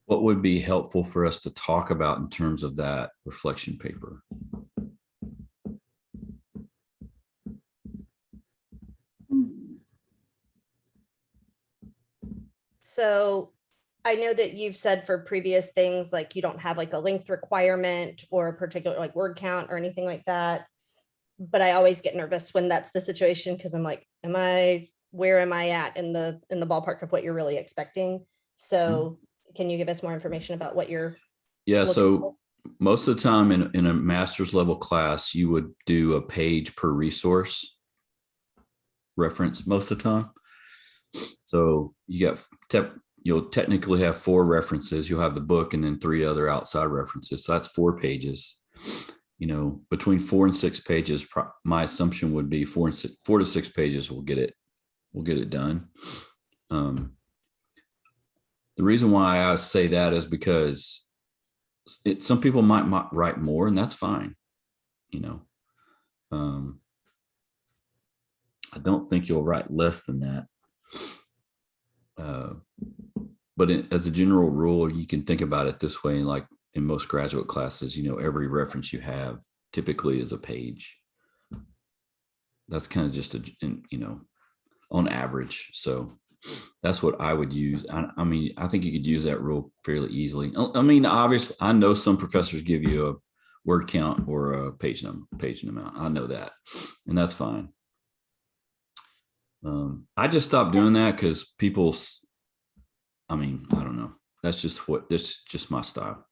What would be helpful for us to talk about in terms of that reflection paper? So I know that you've said for previous things, like you don't have like a length requirement or a particular like word count or anything like that. But I always get nervous when that's the situation because I'm like, where am I at in the ballpark of what you're really expecting? So can you give us more information about what you're Yeah, looking for? so most of the time in a master's level class, you would do a page per resource reference most of the time. So you'll technically have 4 references. You'll have the book and then 3 other outside references. So that's 4 pages. Between 4 and 6 pages, my assumption would be 4 to 6 pages will get it done. The reason why I say that is because some people might write more, and that's fine. I don't think you'll write less than that. But as a general rule, you can think about it this way, like in most graduate classes, every reference you have typically is a page. That's kind of just on average. So that's what I would use. I mean, I think you could use that rule fairly easily. I mean, obviously, I know some professors give you a word count or a page amount. I know that, and that's fine. I just stopped doing that because people, I don't know. That's just my style.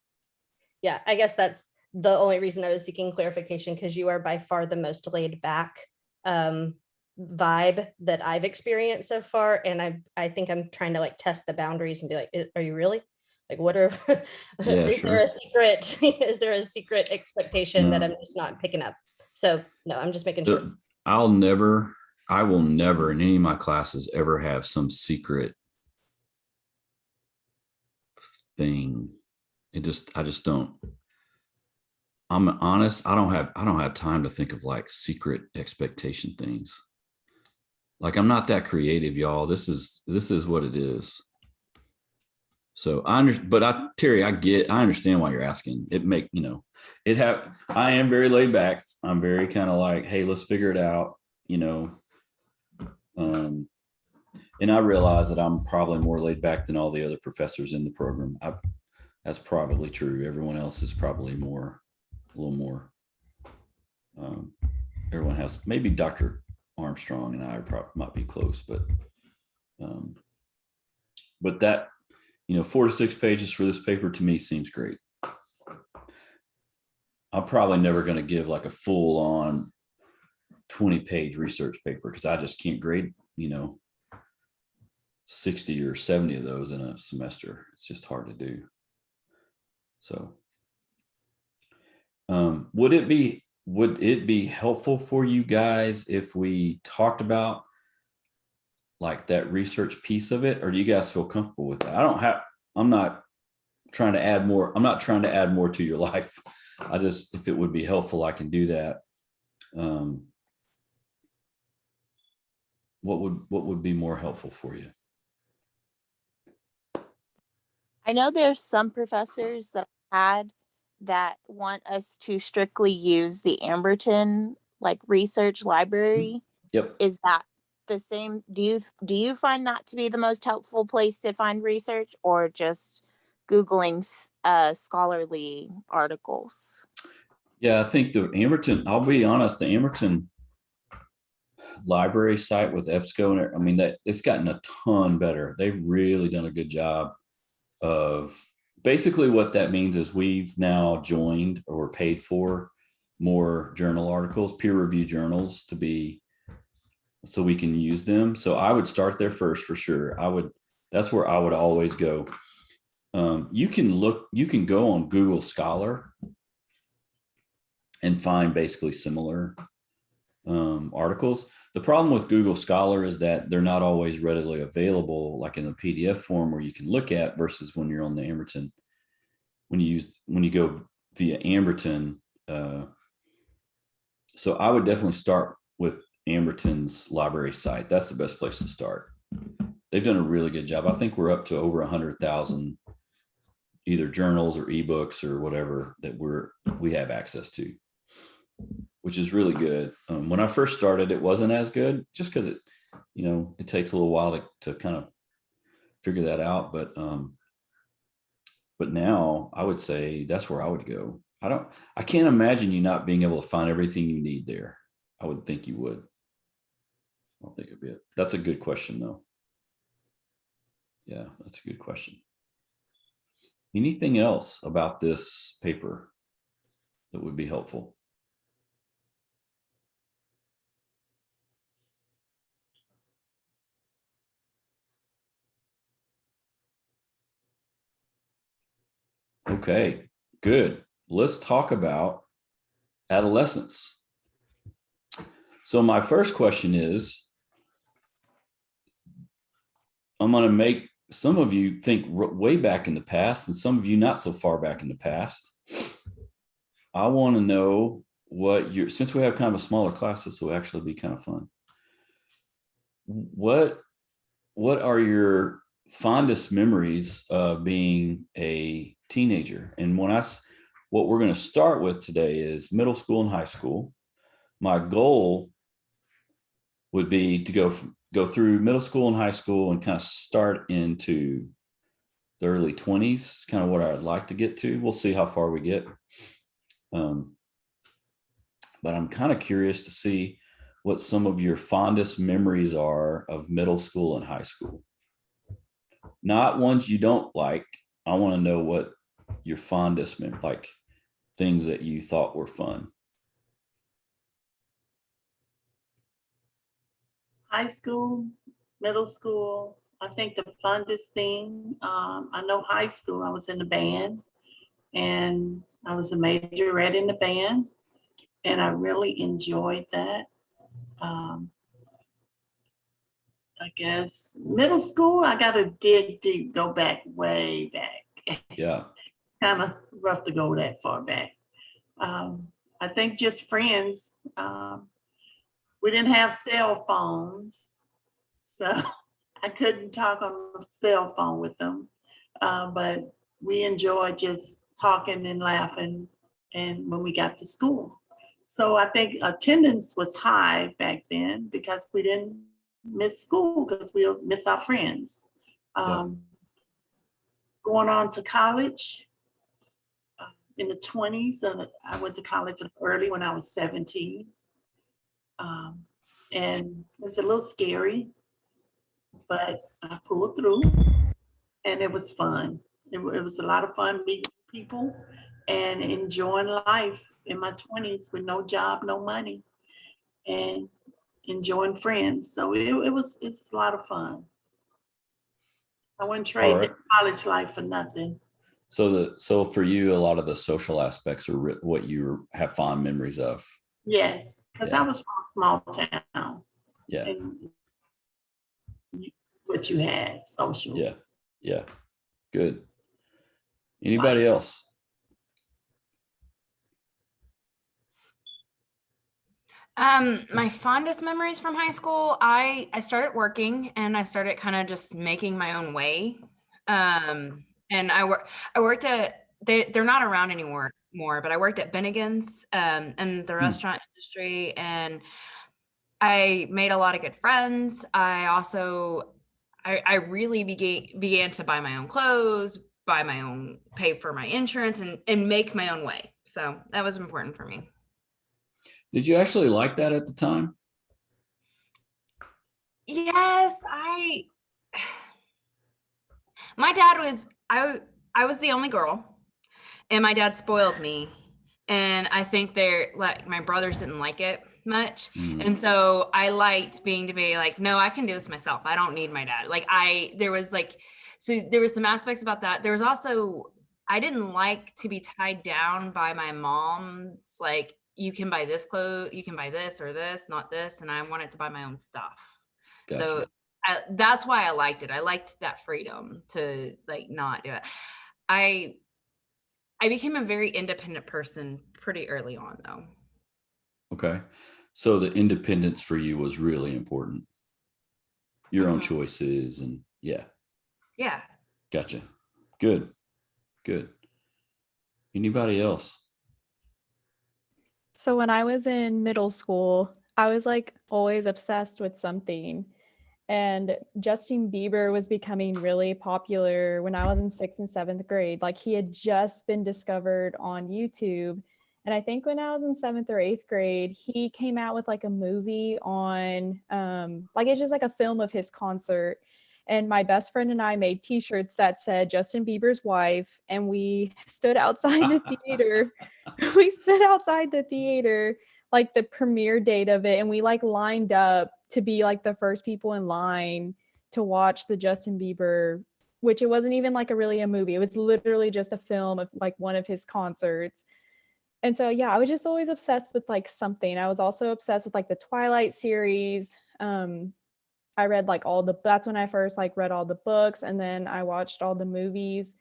Yeah, I guess that's the only reason I was seeking clarification, because you are by far the most laid back vibe that I've experienced so far. And I think I'm trying to like test the boundaries and be like, are you really? Like, what are, Yeah, is sure. is there a secret expectation that I'm just not picking up? So no, I'm just making sure. I will never in any of my classes ever have some secret thing. I just don't. I'm honest. I don't have time to think of like secret expectation things. Like I'm not that creative, y'all. This is what it is. So Terry, I understand why you're asking. I am very laid back. I'm very kind of like, hey, let's figure it out, and I realize that I'm probably more laid back than all the other professors in the program. That's probably true. Everyone else is probably a little more. Everyone has, maybe Dr. Armstrong and I might be close, but that, 4 to 6 pages for this paper to me seems great. I'm probably never going to give like a full on 20-page research paper because I just can't grade, 60 or 70 of those in a semester. It's just hard to do. So would it be helpful for you guys if we talked about like that research piece of it, or do you guys feel comfortable with that? I'm not trying to add more. I'm not trying to add more to your life. If it would be helpful, I can do that. What would be more helpful for you? I know there's some professors that I had that want us to strictly use the Amberton like research library. Yep. Is that the same? Do you find that to be the most helpful place to find research, or just Googling scholarly articles? Yeah, I think the Amberton, I'll be honest, the Amberton library site with EBSCO, that it's gotten a ton better. They've really done a good job of, basically what that means is we've now joined or paid for more journal articles, peer review journals so we can use them. So I would start there first for sure. That's where I would always go. You can go on Google Scholar and find basically similar articles. The problem with Google Scholar is that they're not always readily available, like in a PDF form where you can look at, versus when you're on the Amberton, when you go via Amberton. So I would definitely start with Amberton's library site. That's the best place to start. They've done a really good job. I think we're up to over 100,000 either journals or ebooks or whatever that we have access to, which is really good. When I first started, it wasn't as good just because it takes a little while to kind of figure that out. But now I would say that's where I would go. I can't imagine you not being able to find everything you need there. I would think you would. I don't think it'd be it. That's a good question though. Yeah, that's a good question. Anything else about this paper that would be helpful? Okay, good. Let's talk about adolescence. So my first question is, I'm going to make some of you think way back in the past and some of you not so far back in the past. I want to know since we have kind of a smaller class, this will actually be kind of fun. What are your fondest memories of being a teenager? And what we're going to start with today is middle school and high school. My goal would be to go through middle school and high school and kind of start into the early 20s. It's kind of what I'd like to get to. We'll see how far we get. But I'm kind of curious to see what some of your fondest memories are of middle school and high school. Not ones you don't like. I want to know what your fondest memories, like things that you thought were fun. High school, middle school, I think the fondest thing, I know high school, I was in the band and I was a majorette in the band and I really enjoyed that. I guess middle school, I got to dig deep, go back, way back. Yeah. Kind of rough to go that far back. I think just friends. We didn't have cell phones, so I couldn't talk on the cell phone with them. But we enjoyed just talking and laughing and when we got to school. So I think attendance was high back then because we didn't miss school because we'll miss our friends. Going on to college in the 20s, I went to college early when I was 17. And it was a little scary, but I pulled through and it was fun. It was a lot of fun meeting people and enjoying life in my 20s with no job, no money, and enjoying friends. So it's a lot of fun. I wouldn't trade the college life for nothing. So for you, a lot of the social aspects are what you have fond memories of. Yes, because I was from a small town. Yeah. And what you had, social. Yeah. Yeah. Good. Anybody else? My fondest memories from high school, I started working and I started kind of just making my own way. And I worked at, they're not around anymore, but I worked at Bennigan's in the restaurant industry, and I made a lot of good friends. I really began to buy my own clothes, pay for my insurance, and make my own way. So that was important for me. Did you actually like that at the time? Yes, my dad was, I was the only girl, and my dad spoiled me. And I think my brothers didn't like it much. And so I liked being like, no, I can do this myself. I don't need my dad. There was some aspects about that. There was also, I didn't like to be tied down by my mom's, like, you can buy this clothes, you can buy this or this, not this. And I wanted to buy my own stuff. Gotcha. So that's why I liked it. I liked that freedom to not do it. I became a very independent person pretty early on though. Okay. So the independence for you was really important. Your own choices and yeah. Yeah. Gotcha. Good. Good. Anybody else? So when I was in middle school, I was like always obsessed with something. And Justin Bieber was becoming really popular when I was in 6th and 7th grade. Like he had just been discovered on YouTube. And I think when I was in 7th or 8th grade, he came out with like a movie on, like it's just like a film of his concert. And my best friend and I made t-shirts that said Justin Bieber's wife. And we stood outside the theater. We stood outside the theater like the premiere date of it, and we like lined up to be like the first people in line to watch the Justin Bieber, which it wasn't even like a movie. It was literally just a film of like one of his concerts. And so yeah, I was just always obsessed with like something. I was also obsessed with like the Twilight series. I read like that's when I first like read all the books, and then I watched all the movies.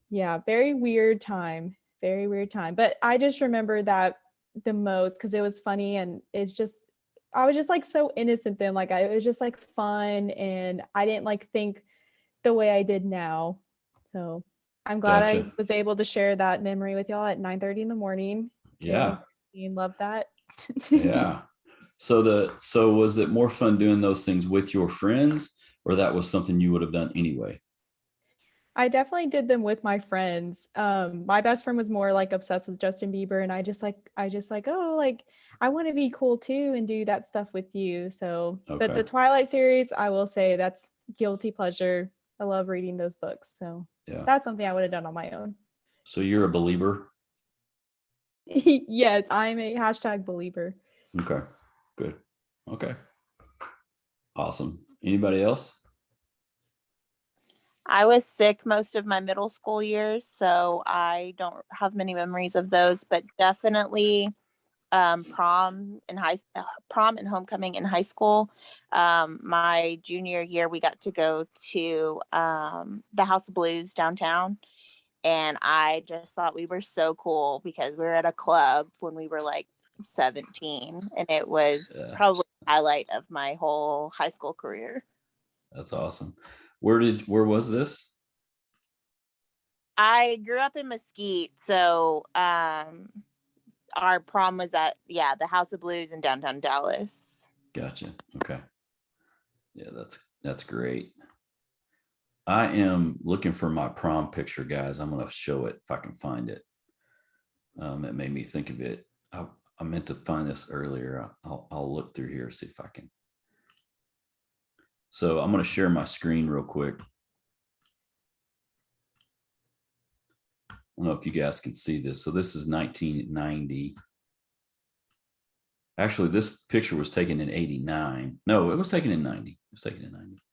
Yeah, very weird time. Very weird time. But I just remember that the most because it was funny, and I was just like so innocent then. Like it was just like fun, and I didn't like think the way I did now. So I'm glad I Gotcha. was able to share that memory with y'all at 9:30 in the morning. Yeah. Love that. Yeah. So was it more fun doing those things with your friends, or that was something you would have done anyway? I definitely did them with my friends. My best friend was more like obsessed with Justin Bieber, and I just like, oh, like I want to be cool too and do that stuff with you. So, but the Okay. Twilight series, I will say that's guilty pleasure. I love reading those books. So Yeah. that's something I would have done on my own. So you're a believer? Yes, I'm a #believer. Okay. Good. Okay. Awesome. Anybody else? I was sick most of my middle school years, so I don't have many memories of those, but definitely prom and homecoming in high school. My junior year, we got to go to the House of Blues downtown, and I just thought we were so cool because we were at a club when we were like 17, and it was Yeah. probably the highlight of my whole high school career. That's awesome. Where was this? I grew up in Mesquite, so our prom was at the House of Blues in downtown Dallas. Gotcha. Okay. Yeah, that's great. I am looking for my prom picture, guys. I'm gonna show it if I can find it. It made me think of it. I meant to find this earlier. I'll look through here, see if I can. So I'm gonna share my screen real quick. I don't know if you guys can see this. So this is 1990. Actually, this picture was taken in 89. No, it was taken in 90. It was taken in 90.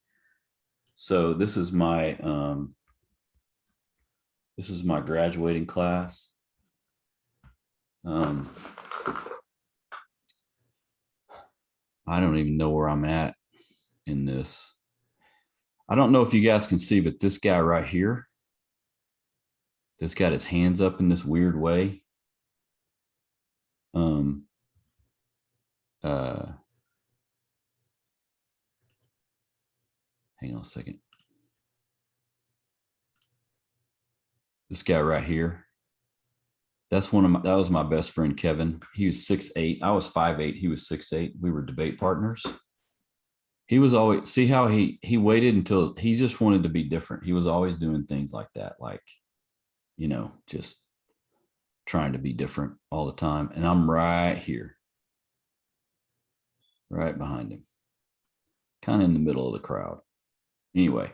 So this is my graduating class. I don't even know where I'm at in this. I don't know if you guys can see, but this guy right here, this got his hands up in this weird way. Hang on a second. This guy right here. That was my best friend, Kevin. He was 6'8". I was 5'8". He was 6'8". We were debate partners. He was always, see how he waited until he just wanted to be different. He was always doing things like that, like, just trying to be different all the time. And I'm right here, right behind him, kind of in the middle of the crowd. Anyway,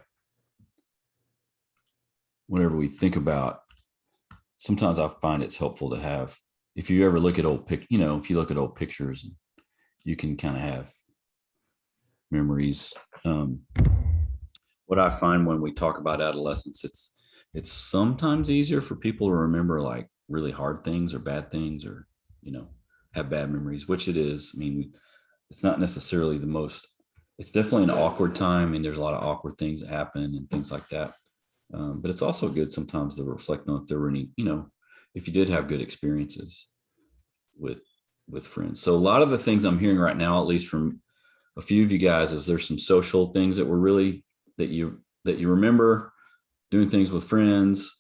whenever we think about, sometimes I find it's helpful to have, if you ever look at if you look at old pictures, you can kind of have memories. What I find when we talk about adolescence, it's sometimes easier for people to remember like really hard things or bad things, or have bad memories, which it is. I mean, it's not necessarily the most. It's definitely an awkward time, and there's a lot of awkward things that happen and things like that. But it's also good sometimes to reflect on if there were any, if you did have good experiences with friends. So a lot of the things I'm hearing right now, at least from a few of you guys, is there's some social things that were really that you remember doing things with friends.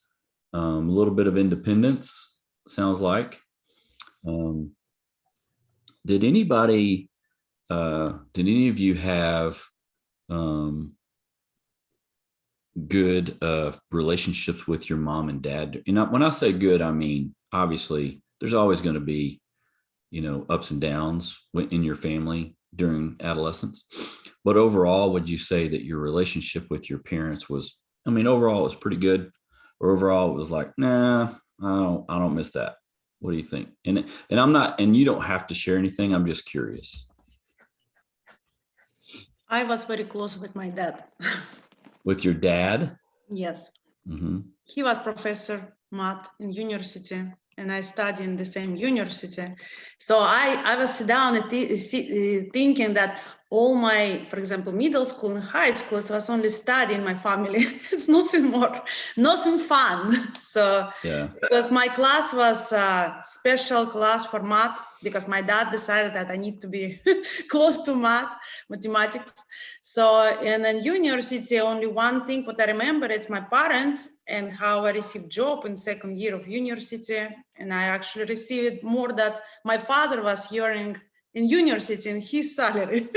a little bit of independence, sounds like. Did any of you have good relationships with your mom and dad? When I say good, I mean, obviously there's always going to be, ups and downs in your family during adolescence. But overall, would you say that your relationship with your parents was, overall it was pretty good, or overall it was like, nah, I don't miss that. What do you think? And you don't have to share anything. I'm just curious. I was very close with my dad. With your dad? Yes. Mm-hmm. He was professor math in university, and I studied in the same university. So I was sit down and thinking that all my, for example, middle school and high school, it was only study in my family. It's nothing more, nothing fun. So yeah, because my class was a special class for math, because my dad decided that I need to be close to mathematics. So in a university, only one thing what I remember, it's my parents and how I received job in second year of university. And I actually received more that my father was earning in university in his salary.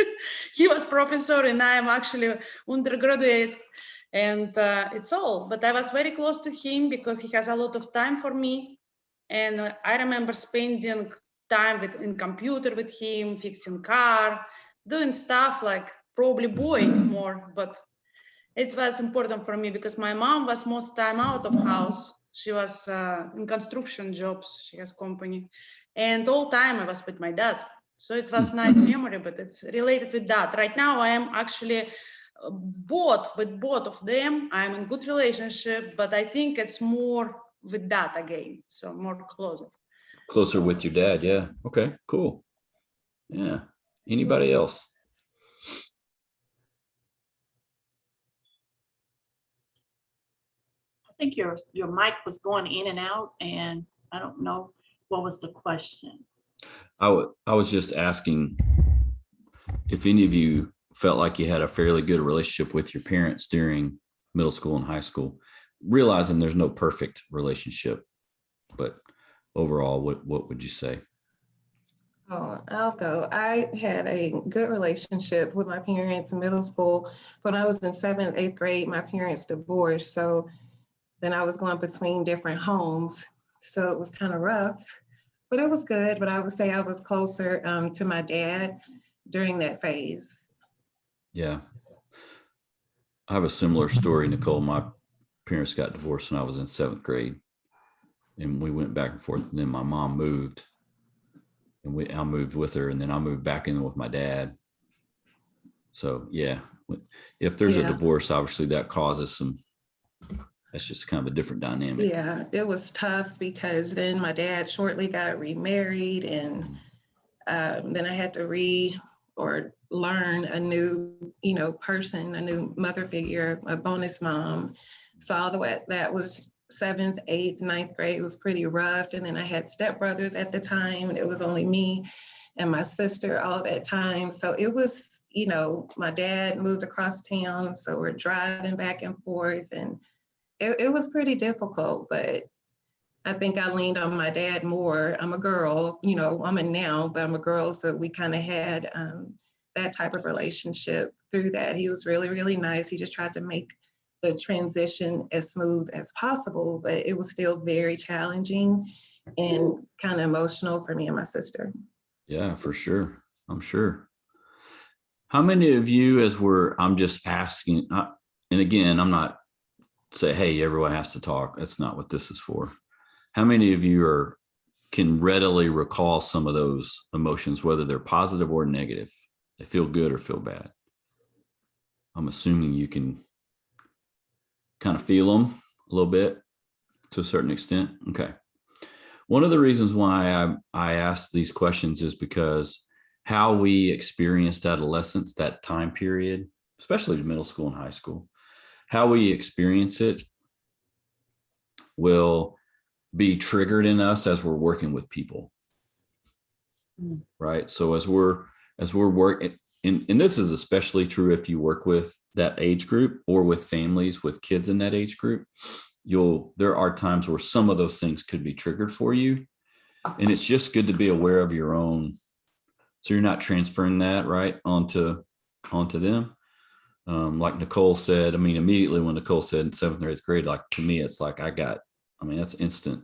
He was professor and I am actually undergraduate, and it's all. But I was very close to him because he has a lot of time for me. And I remember spending time in computer with him, fixing car, doing stuff like probably boy more, but it was important for me because my mom was most time out of house. She was in construction jobs. She has company, and all time I was with my dad. So it was nice memory, but it's related with that. Right now I am actually both of them. I'm in good relationship, but I think it's more with that again. So more closer with your dad. Yeah. Okay, cool. Yeah. Anybody else? I think your mic was going in and out, and I don't know what was the question. I was just asking if any of you felt like you had a fairly good relationship with your parents during middle school and high school, realizing there's no perfect relationship, but overall, what would you say? Oh, I'll go. I had a good relationship with my parents in middle school. When I was in 7th, 8th grade, my parents divorced. So then I was going between different homes. So it was kind of rough, but it was good. But I would say I was closer to my dad during that phase. Yeah. I have a similar story, Nicole. My parents got divorced when I was in 7th grade, and we went back and forth. And then my mom moved, and I moved with her, and then I moved back in with my dad. So yeah, if there's a divorce, obviously that causes that's just kind of a different dynamic. Yeah, it was tough because then my dad shortly got remarried, and then I had to learn a new, person, a new mother figure, a bonus mom. So all the way that was 7th, 8th, 9th grade was pretty rough. And then I had stepbrothers at the time, and it was only me and my sister all that time. So it was, my dad moved across town, so we're driving back and forth, and it was pretty difficult, but I think I leaned on my dad more. I'm a girl, I'm a now, but I'm a girl. So we kind of had that type of relationship through that. He was really, really nice. He just tried to make the transition as smooth as possible, but it was still very challenging and kind of emotional for me and my sister. Yeah, for sure. I'm sure. How many of you, I'm just asking, and again, I'm not say, hey, everyone has to talk. That's not what this is for. How many of you can readily recall some of those emotions, whether they're positive or negative? They feel good or feel bad. I'm assuming you can kind of feel them a little bit to a certain extent. Okay. One of the reasons why I asked these questions is because how we experienced adolescence, that time period, especially middle school and high school, how we experience it will be triggered in us as we're working with people. Right. So as we're working, and this is especially true if you work with that age group or with families with kids in that age group, there are times where some of those things could be triggered for you. And it's just good to be aware of your own. So you're not transferring that right onto them. Like Nicole said, I mean, immediately when Nicole said 7th or 8th grade, like to me, it's like that's instant.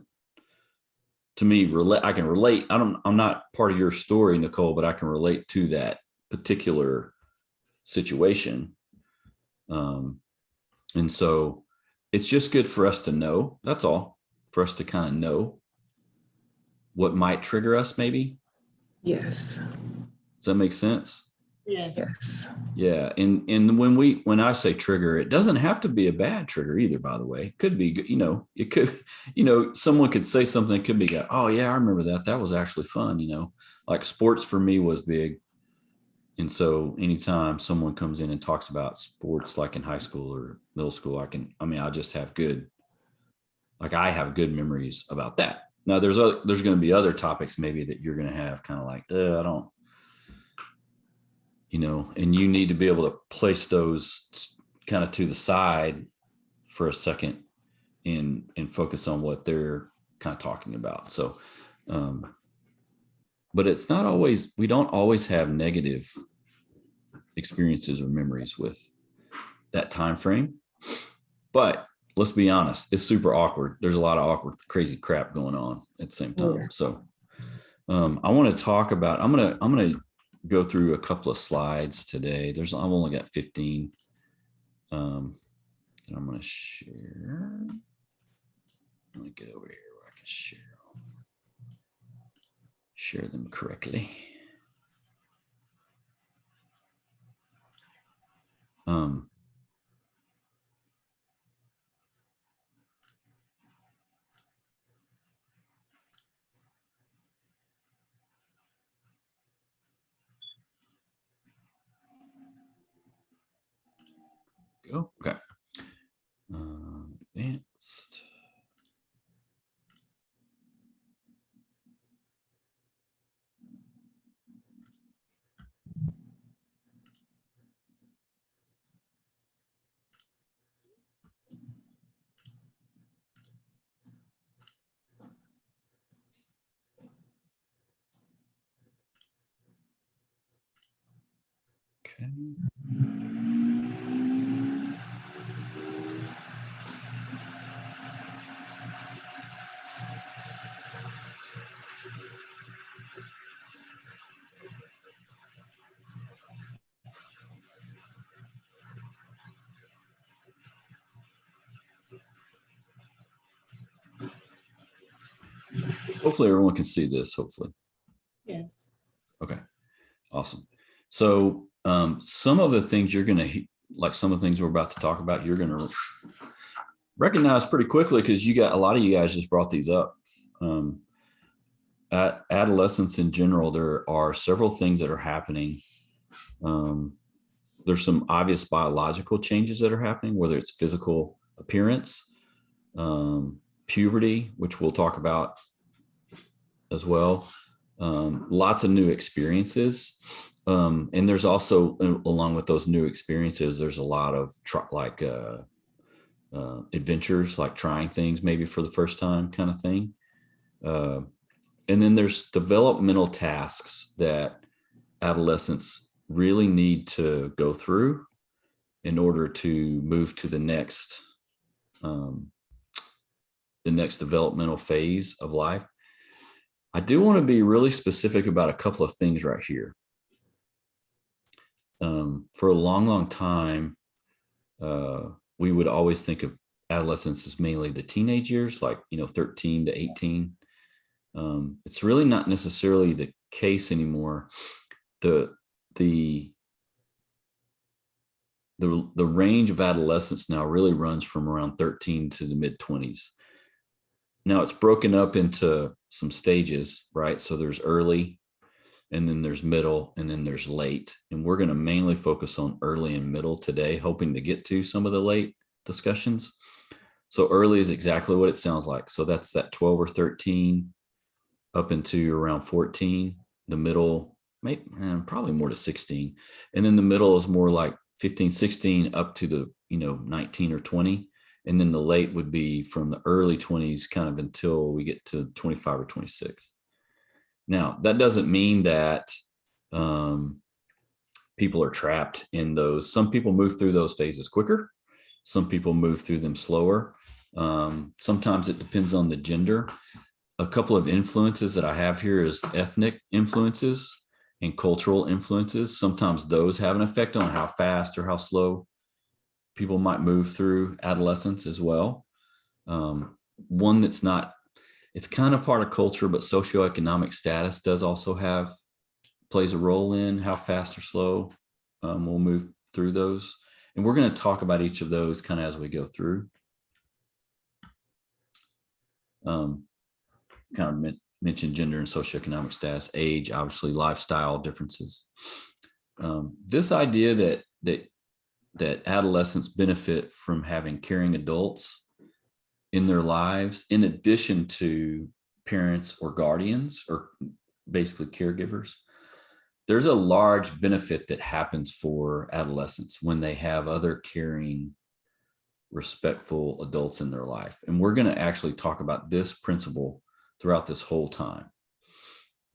To me, I can relate. I'm not part of your story, Nicole, but I can relate to that particular situation. And so it's just good for us to know. That's all, for us to kind of know what might trigger us, maybe. Yes. Does that make sense? Yes. Yes. Yeah. And when I say trigger, it doesn't have to be a bad trigger either, by the way. It could be, it could, someone could say something that could be, oh yeah, I remember that. That was actually fun. Like sports for me was big. And so anytime someone comes in and talks about sports, like in high school or middle school, I just have I have good memories about that. Now there's going to be other topics maybe that you're going to have kind of like, I don't, and you need to be able to place those kind of to the side for a second and focus on what they're kind of talking about. So, but it's not always, we don't always have negative experiences or memories with that time frame. But let's be honest, it's super awkward. There's a lot of awkward, crazy crap going on at the same time. Yeah. So I want to talk about, I'm going to go through a couple of slides today. I've only got 15. And I'm going to share. Let me get over here where I can share them correctly. Go. Okay. Advanced. Okay. Hopefully everyone can see this, hopefully. Yes. Okay, awesome. So some of the things you're going to, like some of the things we're about to talk about, you're going to recognize pretty quickly because a lot of you guys just brought these up. At adolescence in general, there are several things that are happening. There's some obvious biological changes that are happening, whether it's physical appearance, puberty, which we'll talk about as well. Lots of new experiences. And there's also, along with those new experiences, there's a lot of adventures, like trying things maybe for the first time kind of thing. And then there's developmental tasks that adolescents really need to go through in order to move to the next developmental phase of life. I do want to be really specific about a couple of things right here. For a long, long time, we would always think of adolescence as mainly the teenage years, like 13 to 18. It's really not necessarily the case anymore. The range of adolescence now really runs from around 13 to the mid 20s. Now it's broken up into some stages, right? So there's early, and then there's middle, and then there's late. And we're going to mainly focus on early and middle today, hoping to get to some of the late discussions. So early is exactly what it sounds like. So that's that 12 or 13 up into around 14. The middle, maybe probably more to 16. And then the middle is more like 15, 16 up to the 19 or 20. And then the late would be from the early 20s kind of until we get to 25 or 26. Now, that doesn't mean that people are trapped in those. Some people move through those phases quicker. Some people move through them slower. Sometimes it depends on the gender. A couple of influences that I have here is ethnic influences and cultural influences. Sometimes those have an effect on how fast or how slow people might move through adolescence as well. One that's not, it's kind of part of culture, but socioeconomic status does also plays a role in how fast or slow we'll move through those. And we're going to talk about each of those kind of as we go through. Kind of mentioned gender and socioeconomic status, age, obviously lifestyle differences. This idea that adolescents benefit from having caring adults in their lives, in addition to parents or guardians, or basically caregivers. There's a large benefit that happens for adolescents when they have other caring, respectful adults in their life. And we're going to actually talk about this principle throughout this whole time.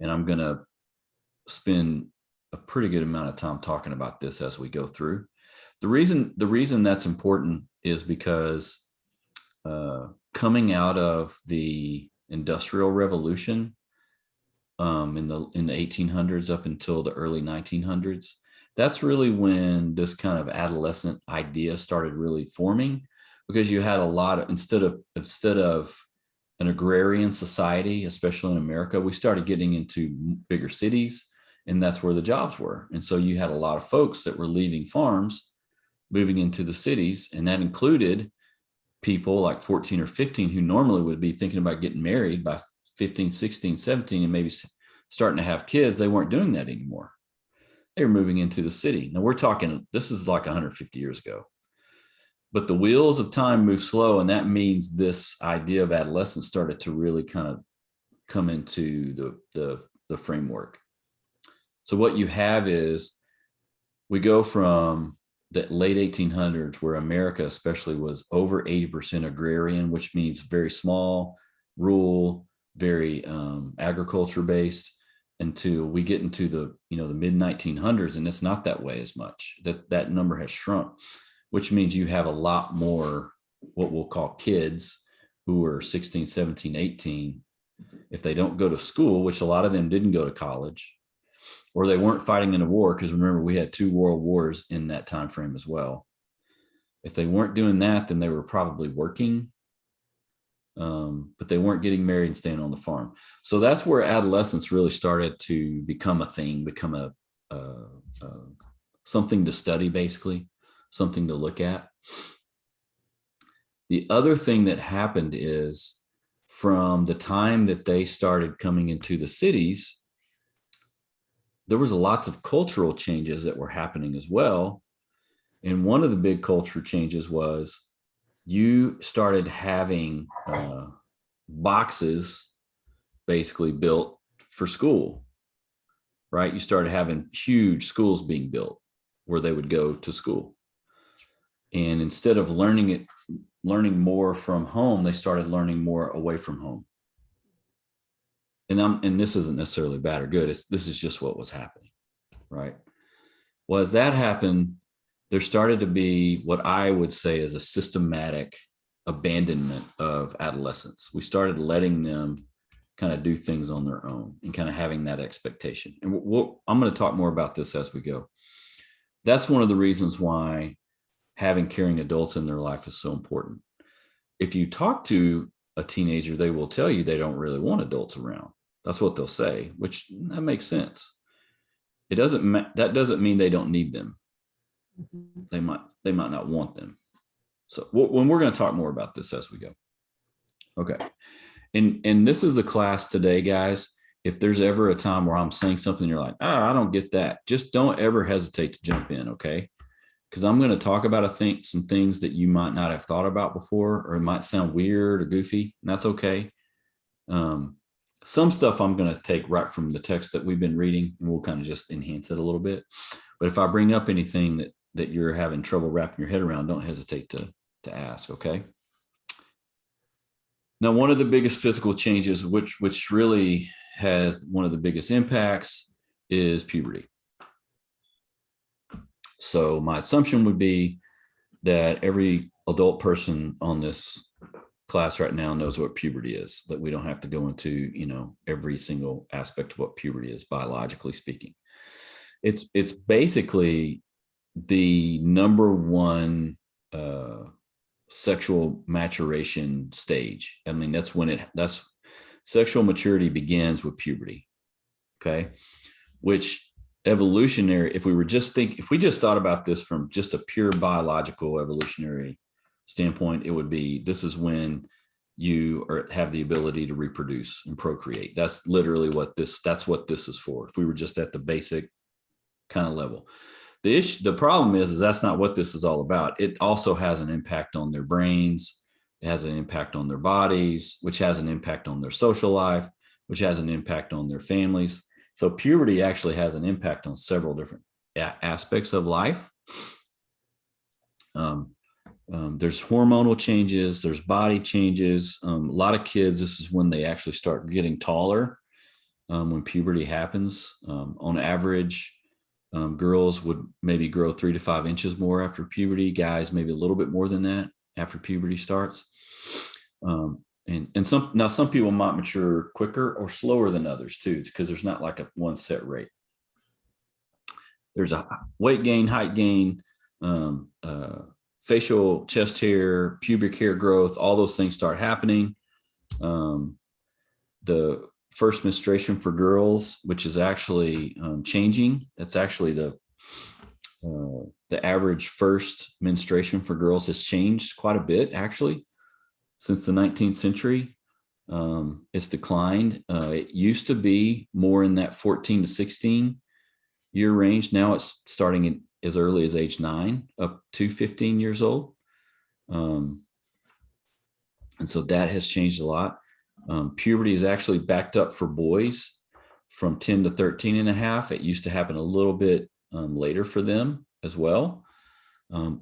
And I'm going to spend a pretty good amount of time talking about this as we go through. The reason that's important is because coming out of the Industrial Revolution in the 1800s up until the early 1900s, that's really when this kind of adolescent idea started really forming, because you had a lot of, instead of an agrarian society, especially in America, we started getting into bigger cities, and that's where the jobs were. And so you had a lot of folks that were leaving farms, moving into the cities, and that included people like 14 or 15 who normally would be thinking about getting married by 15, 16, 17, and maybe starting to have kids. They weren't doing that anymore. They were moving into the city. Now we're talking, this is like 150 years ago. But the wheels of time move slow, and that means this idea of adolescence started to really kind of come into the framework. So what you have is, we go from the late 1800s, where America especially was over 80% agrarian, which means very small, rural, very agriculture based, until we get into the mid 1900s, and it's not that way as much. That number has shrunk, which means you have a lot more what we'll call kids who are 16, 17, 18. If they don't go to school, which a lot of them didn't go to college, or they weren't fighting in a war, because remember, we had 2 world wars in that time frame as well. If they weren't doing that, then they were probably working, but they weren't getting married and staying on the farm. So that's where adolescence really started to become a thing, become a something to study, basically, something to look at. The other thing that happened is, from the time that they started coming into the cities, there was lots of cultural changes that were happening as well. And one of the big culture changes was, you started having boxes basically built for school, right? You started having huge schools being built where they would go to school. And instead of learning more from home, they started learning more away from home. And this isn't necessarily bad or good. This is just what was happening, right? Well, as that happened, there started to be what I would say is a systematic abandonment of adolescence. We started letting them kind of do things on their own and kind of having that expectation. And I'm going to talk more about this as we go. That's one of the reasons why having caring adults in their life is so important. If you talk to a teenager, they will tell you they don't really want adults around. That's what they'll say, which that makes sense. That doesn't mean they don't need them. They might not want them. So when we're going to talk more about this as we go. Okay. And this is a class today, guys. If there's ever a time where I'm saying something, you're like, I don't get that, just don't ever hesitate to jump in. Okay. Because I'm going to talk about some things that you might not have thought about before, or it might sound weird or goofy, and that's okay. Some stuff I'm going to take right from the text that we've been reading, and we'll kind of just enhance it a little bit. But if I bring up anything that you're having trouble wrapping your head around, don't hesitate to ask, okay? Now, one of the biggest physical changes, which really has one of the biggest impacts, is puberty. So my assumption would be that every adult person on this class right now knows what puberty is, that we don't have to go into, every single aspect of what puberty is, biologically speaking. It's basically the number one sexual maturation stage. I mean, that's sexual maturity begins with puberty. Okay. Which evolutionary, if we just thought about this from just a pure biological evolutionary standpoint, it would be, this is when you have the ability to reproduce and procreate. That's literally that's what this is for. If we were just at the basic kind of level. The problem is that's not what this is all about. It also has an impact on their brains. It has an impact on their bodies, which has an impact on their social life, which has an impact on their families. So puberty actually has an impact on several different aspects of life. There's hormonal changes, there's body changes. A lot of kids, this is when they actually start getting taller, when puberty happens. On average, girls would maybe grow 3 to 5 inches more after puberty. Guys, maybe a little bit more than that after puberty starts. And some people might mature quicker or slower than others too, because there's not like a one set rate. There's a weight gain, height gain, facial chest hair, pubic hair growth, all those things start happening. The first menstruation for girls, which is actually changing. That's actually the average first menstruation for girls has changed quite a bit, actually, since the 19th century. It's declined. It used to be more in that 14 to 16 year range. Now it's starting as early as age 9 up to 15 years old. And so that has changed a lot. Puberty is actually backed up for boys from 10 to 13 and a half. It used to happen a little bit later for them as well.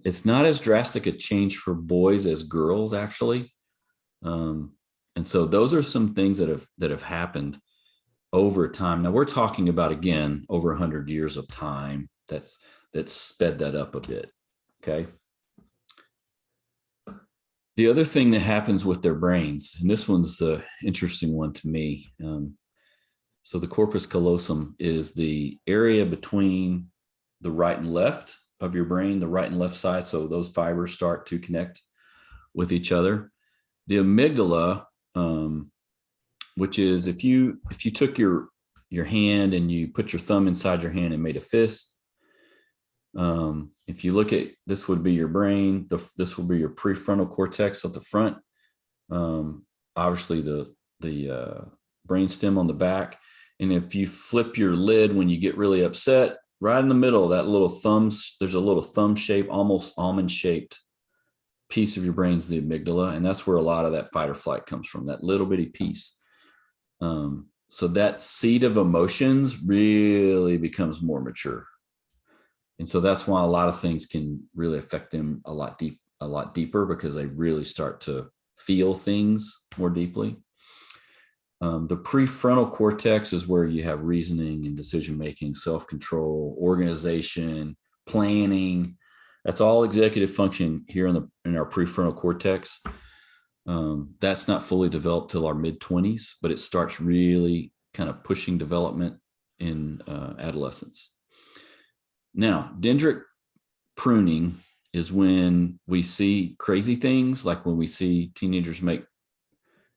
It's not as drastic a change for boys as girls, actually. And so those are some things that have happened over time. Now we're talking about, again, over 100 years of time that's sped that up a bit. Okay. The other thing that happens with their brains, and this one's the interesting one to me. So the corpus callosum is the area between the right and left of your brain, the right and left side. So those fibers start to connect with each other. The amygdala, which is if you took your hand and you put your thumb inside your hand and made a fist. If you look at, this would be your brain, this will be your prefrontal cortex at the front. Obviously the brain stem on the back. And if you flip your lid when you get really upset, right in the middle, that little there's a little thumb shape, almost almond shaped piece of your brain's the amygdala. And that's where a lot of that fight or flight comes from, that little bitty piece. So that seat of emotions really becomes more mature. And so that's why a lot of things can really affect them a lot deeper, because they really start to feel things more deeply. The prefrontal cortex is where you have reasoning and decision-making, self-control, organization, planning. That's all executive function here in our prefrontal cortex. That's not fully developed till our mid-20s, but it starts really kind of pushing development in adolescence. Now, dendritic pruning is when we see crazy things, like when we see teenagers make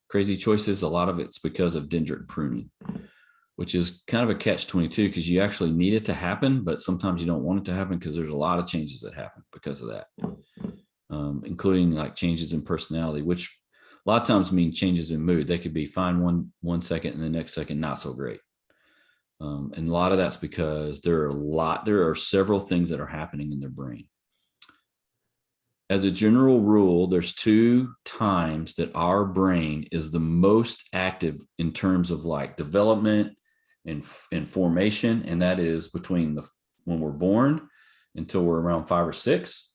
crazy choices. A lot of it's because of dendritic pruning, which is kind of a catch-22, because you actually need it to happen, but sometimes you don't want it to happen because there's a lot of changes that happen because of that, including like changes in personality, which a lot of times mean changes in mood. They could be fine one second and the next second not so great. And a lot of that's because there are several things that are happening in their brain. As a general rule, there's 2 times that our brain is the most active in terms of like development and formation. And that is between when we're born until we're around 5 or 6,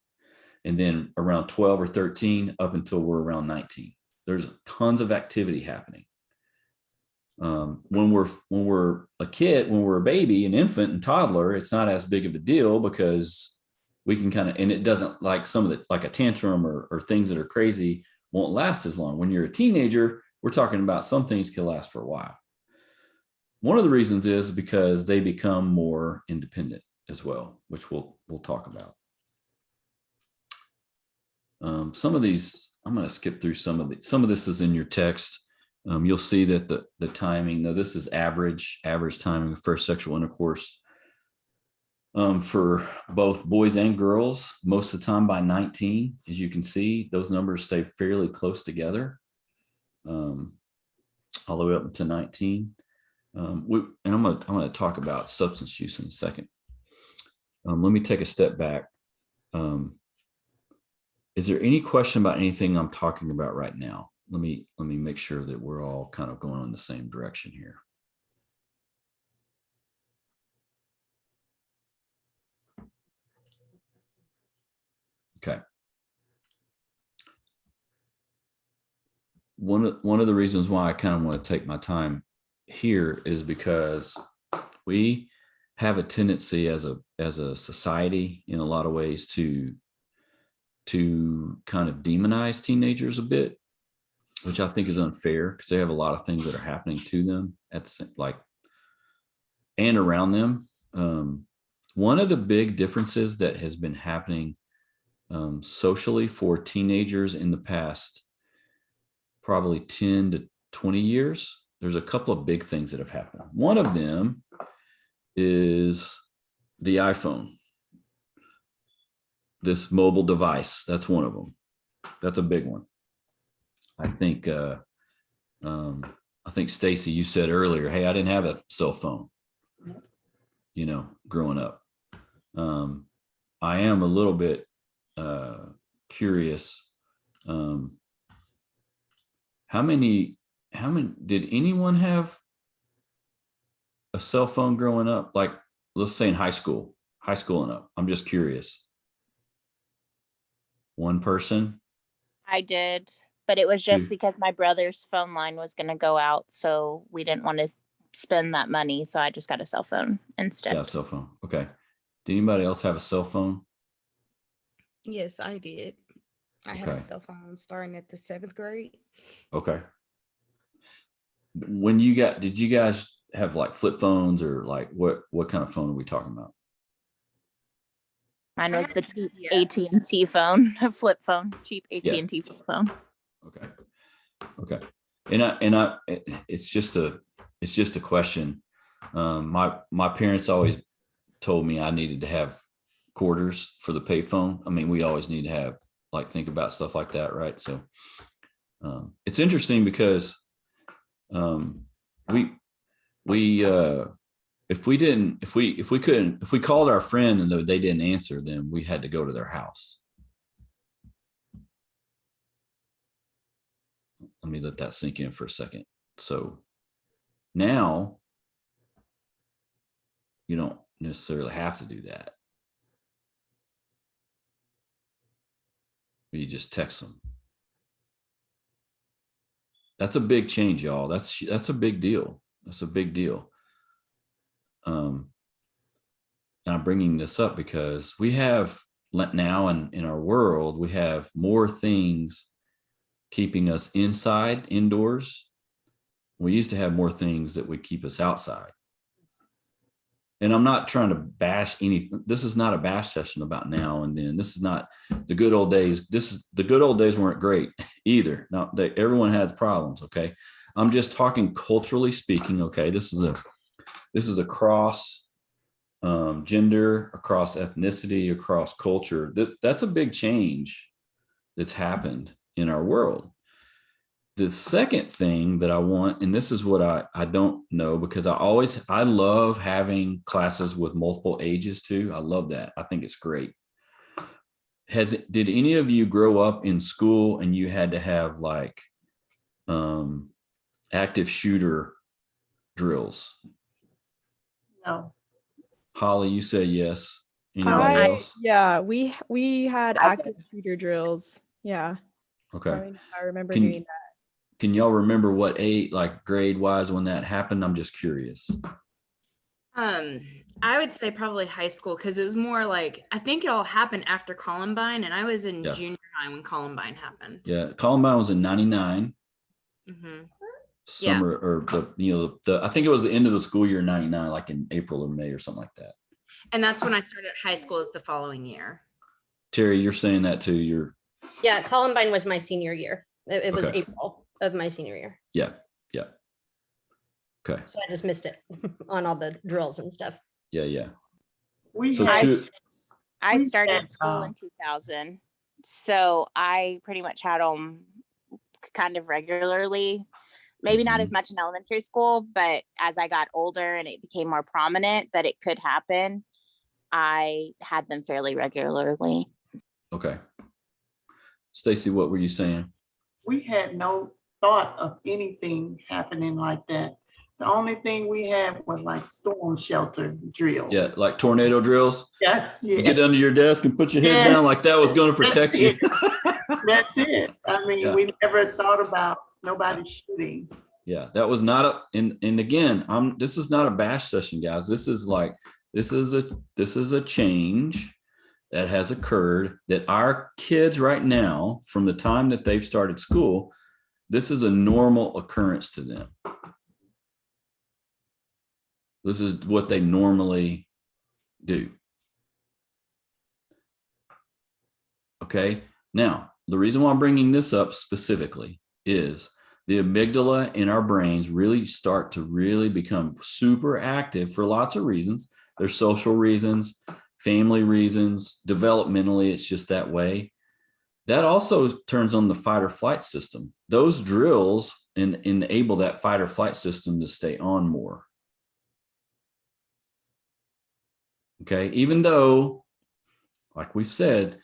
and then around 12 or 13 up until we're around 19. There's tons of activity happening. When we're a kid, when we're a baby, an infant and toddler, it's not as big of a deal because we can kind of, and it doesn't, like some of the, like a tantrum or things that are crazy won't last as long. When you're a teenager, we're talking about some things can last for a while. One of the reasons is because they become more independent as well, which we'll talk about. Some of these, I'm going to skip through some of this is in your text. You'll see that the timing, now this is average timing of first sexual intercourse for both boys and girls, most of the time by 19. As you can see, those numbers stay fairly close together, all the way up to 19. And I'm going to talk about substance use in a second. Let me take a step back. Is there any question about anything I'm talking about right now? Let me make sure that we're all kind of going in the same direction here. Okay. One of the reasons why I kind of want to take my time here is because we have a tendency as a society in a lot of ways to kind of demonize teenagers a bit, which I think is unfair because they have a lot of things that are happening to them and around them. One of the big differences that has been happening socially for teenagers in the past probably 10 to 20 years, there's a couple of big things that have happened. One of them is the iPhone, this mobile device. That's one of them. That's a big one. I think Stacy, you said earlier, hey, I didn't have a cell phone, growing up. I am a little bit curious. How many did anyone have a cell phone growing up? Like, let's say in high school and up. I'm just curious. One person? I did, but it was just Two. because my brother's phone line was going to go out. So we didn't want to spend that money. So I just got a cell phone instead. Yeah, cell phone. Okay. Did anybody else have a cell phone? Yes, I did. I had Okay. a cell phone starting at the 7th grade. Okay. Did you guys have like flip phones or like what kind of phone are we talking about? Mine was the cheap Yeah. AT&T phone, a flip phone, cheap AT&T flip phone. Okay. And it's just a question. My parents always told me I needed to have quarters for the payphone. I mean, we always need to have think about stuff like that, right? So it's interesting because if we called our friend and they didn't answer, then we had to go to their house. Let me let that sink in for a second. So now you don't necessarily have to do that. You just text them. That's a big change, y'all. That's a big deal. That's a big deal. And I'm bringing this up because we have now in our world, we have more things keeping us indoors. We used to have more things that would keep us outside. And I'm not trying to bash anything. This is not a bash session about now and then. This is not the good old days. The good old days weren't great either. Now, everyone has problems. Okay. I'm just talking culturally speaking. Okay. This is across gender, across ethnicity, across culture. That's a big change that's happened in our world. The second thing that I want, and this is what I don't know, because I love having classes with multiple ages too. I love that. I think it's great. Did any of you grow up in school and you had to have active shooter drills? No. Holly, you said yes. Anybody else? Yeah, we had active shooter drills. Yeah. Okay. I remember doing that. can y'all remember what like grade wise when that happened? I'm just curious. I would say probably high school, because it was more like, I think it all happened after Columbine, and I was in junior high when Columbine happened. Yeah, Columbine was in 99. Mm-hmm. Summer or I think it was the end of the school year 99, like in April or May or something like that. And that's when I started high school, is the following year. Terry, you're saying that too. Yeah, Columbine was my senior year. It was Okay. April of my senior year. Yeah. Okay. So I just missed it on all the drills and stuff. Yeah. We So had, I we started had, school in 2000, so I pretty much had them kind of regularly. Maybe not as much in elementary school, but as I got older and it became more prominent that it could happen, I had them fairly regularly. Okay. Stacy, what were you saying? we had no thought of anything happening like that. The only thing we had was like storm shelter drills. Yeah, like tornado drills. Yes, You yeah. get under your desk and put your head down like that was going to protect you. That's it. I mean, Yeah. we never thought about nobody shooting. Yeah, that was not and again, this is not a bash session, guys. This is a change that has occurred, that our kids right now, from the time that they've started school, this is a normal occurrence to them. This is what they normally do. Okay. Now, the reason why I'm bringing this up specifically is the amygdala in our brains really start to really become super active for lots of reasons. There's social reasons, family reasons, developmentally, it's just that way. That also turns on the fight or flight system. Those drills enable that fight or flight system to stay on more. Okay, even though, like we've said,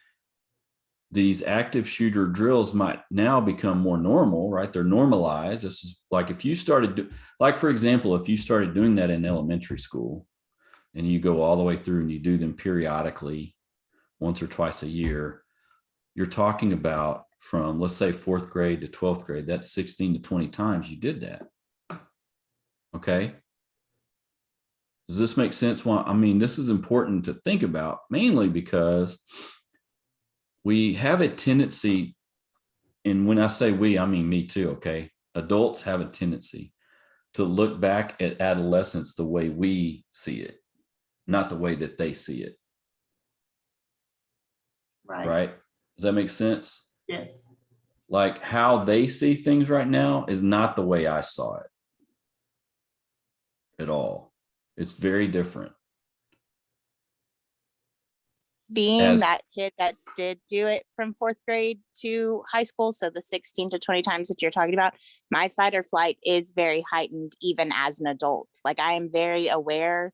these active shooter drills might now become more normal, right? They're normalized. This is like if you started, like for example, if you started doing that in elementary school and you go all the way through and you do them periodically, once or twice a year, you're talking about from, let's say, 4th grade to 12th grade, that's 16 to 20 times you did that. Okay. Does this make sense? Well, I mean, this is important to think about, mainly because we have a tendency, and when I say we, I mean me too, okay? Adults have a tendency to look back at adolescence the way we see it, not the way that they see it. Right? Does that make sense? Yes. Like how they see things right now is not the way I saw it at all. It's very different. Being that kid that did do it from 4th grade to high school, so the 16 to 20 times that you're talking about, my fight or flight is very heightened even as an adult. Like I am very aware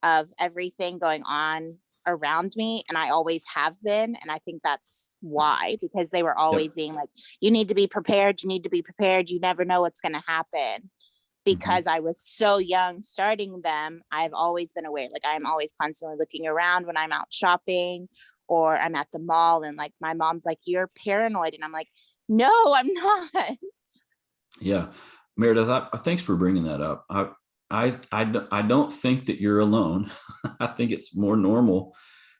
of everything going on around me, and I always have been. And I think that's why, because they were always being like, you need to be prepared, you need to be prepared, you never know what's going to happen. Because I was so young starting them, I've always been aware. Like I'm always constantly looking around when I'm out shopping or I'm at the mall, and like my mom's like, you're paranoid. And I'm like, no, I'm not. Yeah. Meredith, thanks for bringing that up. I don't think that you're alone. I think it's more normal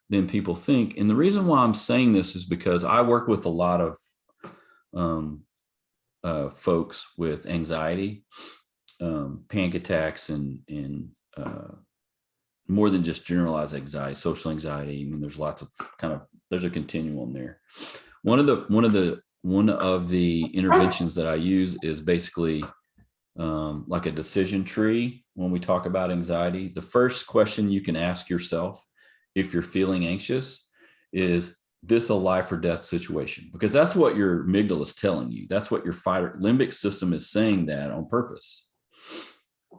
than people think. And the reason why I'm saying this is because I work with a lot of folks with anxiety, panic attacks, and more than just generalized anxiety, social anxiety. I mean, there's lots of there's a continuum there. One of the interventions that I use is basically like a decision tree. When we talk about anxiety, the first question you can ask yourself if you're feeling anxious is this a life or death situation? Because that's what your amygdala is telling you. That's what your limbic system is saying that on purpose.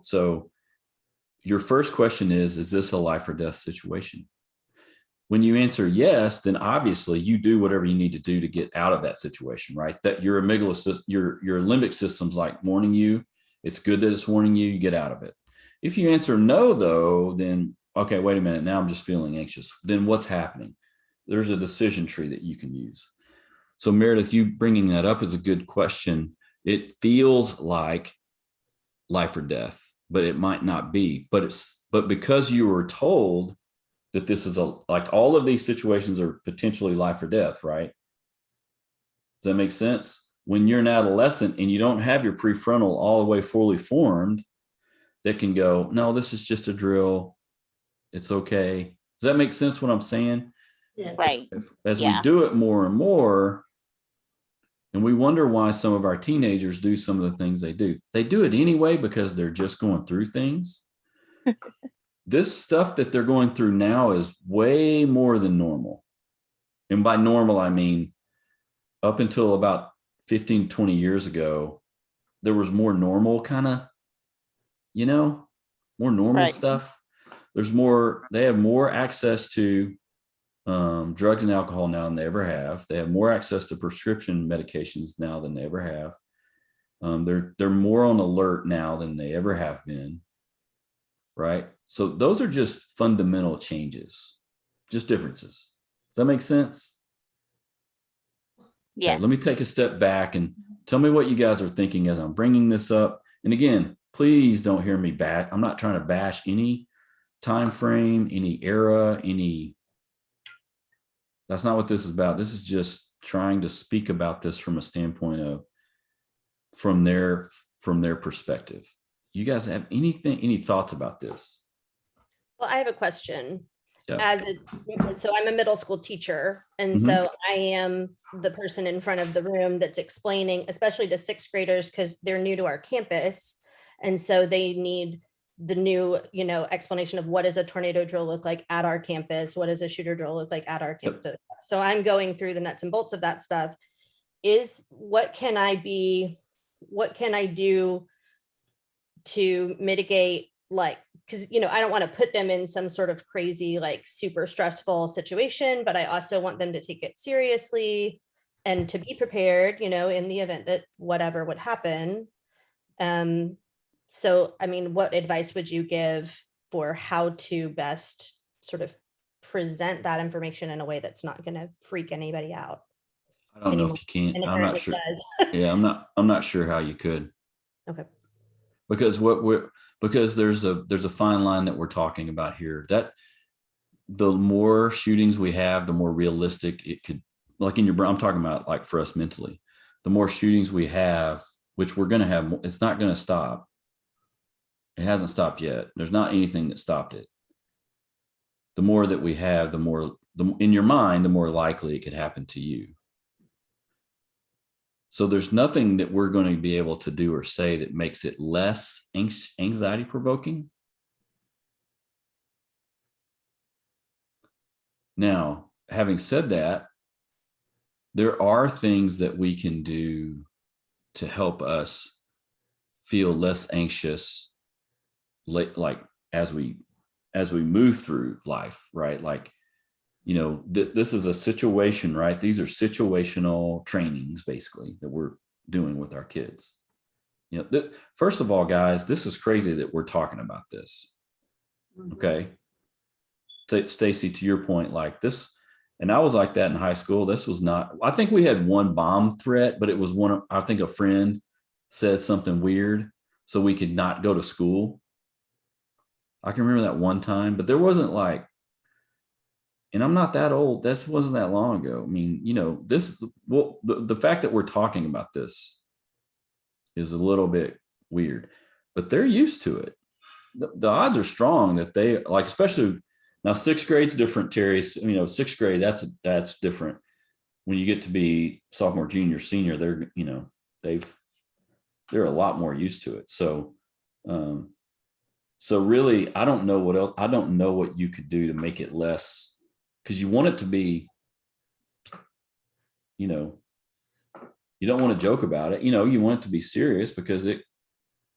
So your first question is this a life or death situation? When you answer yes, then obviously you do whatever you need to do to get out of that situation, right? That your amygdala, your limbic system's like warning you. It's good that it's warning you, you get out of it. If you answer no, though, then, okay, wait a minute, now I'm just feeling anxious. Then what's happening? There's a decision tree that you can use. So Meredith, you bringing that up is a good question. It feels like life or death, but it might not be. But because you were told that this is like all of these situations are potentially life or death, right? Does that make sense? When you're an adolescent and you don't have your prefrontal all the way fully formed, that can go, no, this is just a drill. It's okay. Does that make sense what I'm saying? Yeah. Right. As Yeah. we do it more and more, and we wonder why some of our teenagers do some of the things they do. They do it anyway because they're just going through things. This stuff that they're going through now is way more than normal. And by normal, I mean, up until about 15, 20 years ago, there was more normal kind of, more normal Right. stuff. They have more access to drugs and alcohol now than they ever have. They have more access to prescription medications now than they ever have. They're more on alert now than they ever have been. Right. So those are just fundamental changes, just differences. Does that make sense? Yes. Okay, let me take a step back and tell me what you guys are thinking as I'm bringing this up. And again, please don't hear me back. I'm not trying to bash any time frame, any era, that's not what this is about. This is just trying to speak about this from a standpoint of from their perspective. You guys have any thoughts about this? Well, I have a question. Yeah. So I'm a middle school teacher, and so I am the person in front of the room that's explaining, especially to sixth graders, because they're new to our campus, and so they need the new, explanation of what does a tornado drill look like at our campus, what does a shooter drill look like at our campus. So I'm going through the nuts and bolts of that stuff. What can I do to mitigate, like, because I don't want to put them in some sort of crazy, like, super stressful situation, but I also want them to take it seriously and to be prepared, in the event that whatever would happen. So, I mean, what advice would you give for how to best sort of present that information in a way that's not going to freak anybody out? I don't know if you can. And I'm not apparently sure. does. Yeah, I'm not sure how you could. Okay. Because there's a fine line that we're talking about here. That the more shootings we have, the more realistic it could, like in your brain, I'm talking about like for us mentally, the more shootings we have, which we're going to have, it's not going to stop. It hasn't stopped yet. There's not anything that stopped it. The more that we have, in your mind, the more likely it could happen to you. So there's nothing that we're going to be able to do or say that makes it less anxiety provoking. Now, having said that, there are things that we can do to help us feel less anxious, like as we move through life, right? Like, this is a situation, right? These are situational trainings, basically, that we're doing with our kids. First of all, guys, this is crazy that we're talking about this. Okay. Stacy, to your point, like this, and I was like that in high school. This was not, I think we had one bomb threat, but it was I think a friend said something weird so we could not go to school. I can remember that one time, but there wasn't like, and I'm not that old. This wasn't that long ago. I mean, the fact that we're talking about this is a little bit weird, but they're used to it. The odds are strong that they like, especially now, sixth grade's different, Terry. Sixth grade, that's different. When you get to be sophomore, junior, senior, they're a lot more used to it. So, really, I don't know what else. I don't know what you could do to make it less, because you want it to be, you don't want to joke about it. You want it to be serious because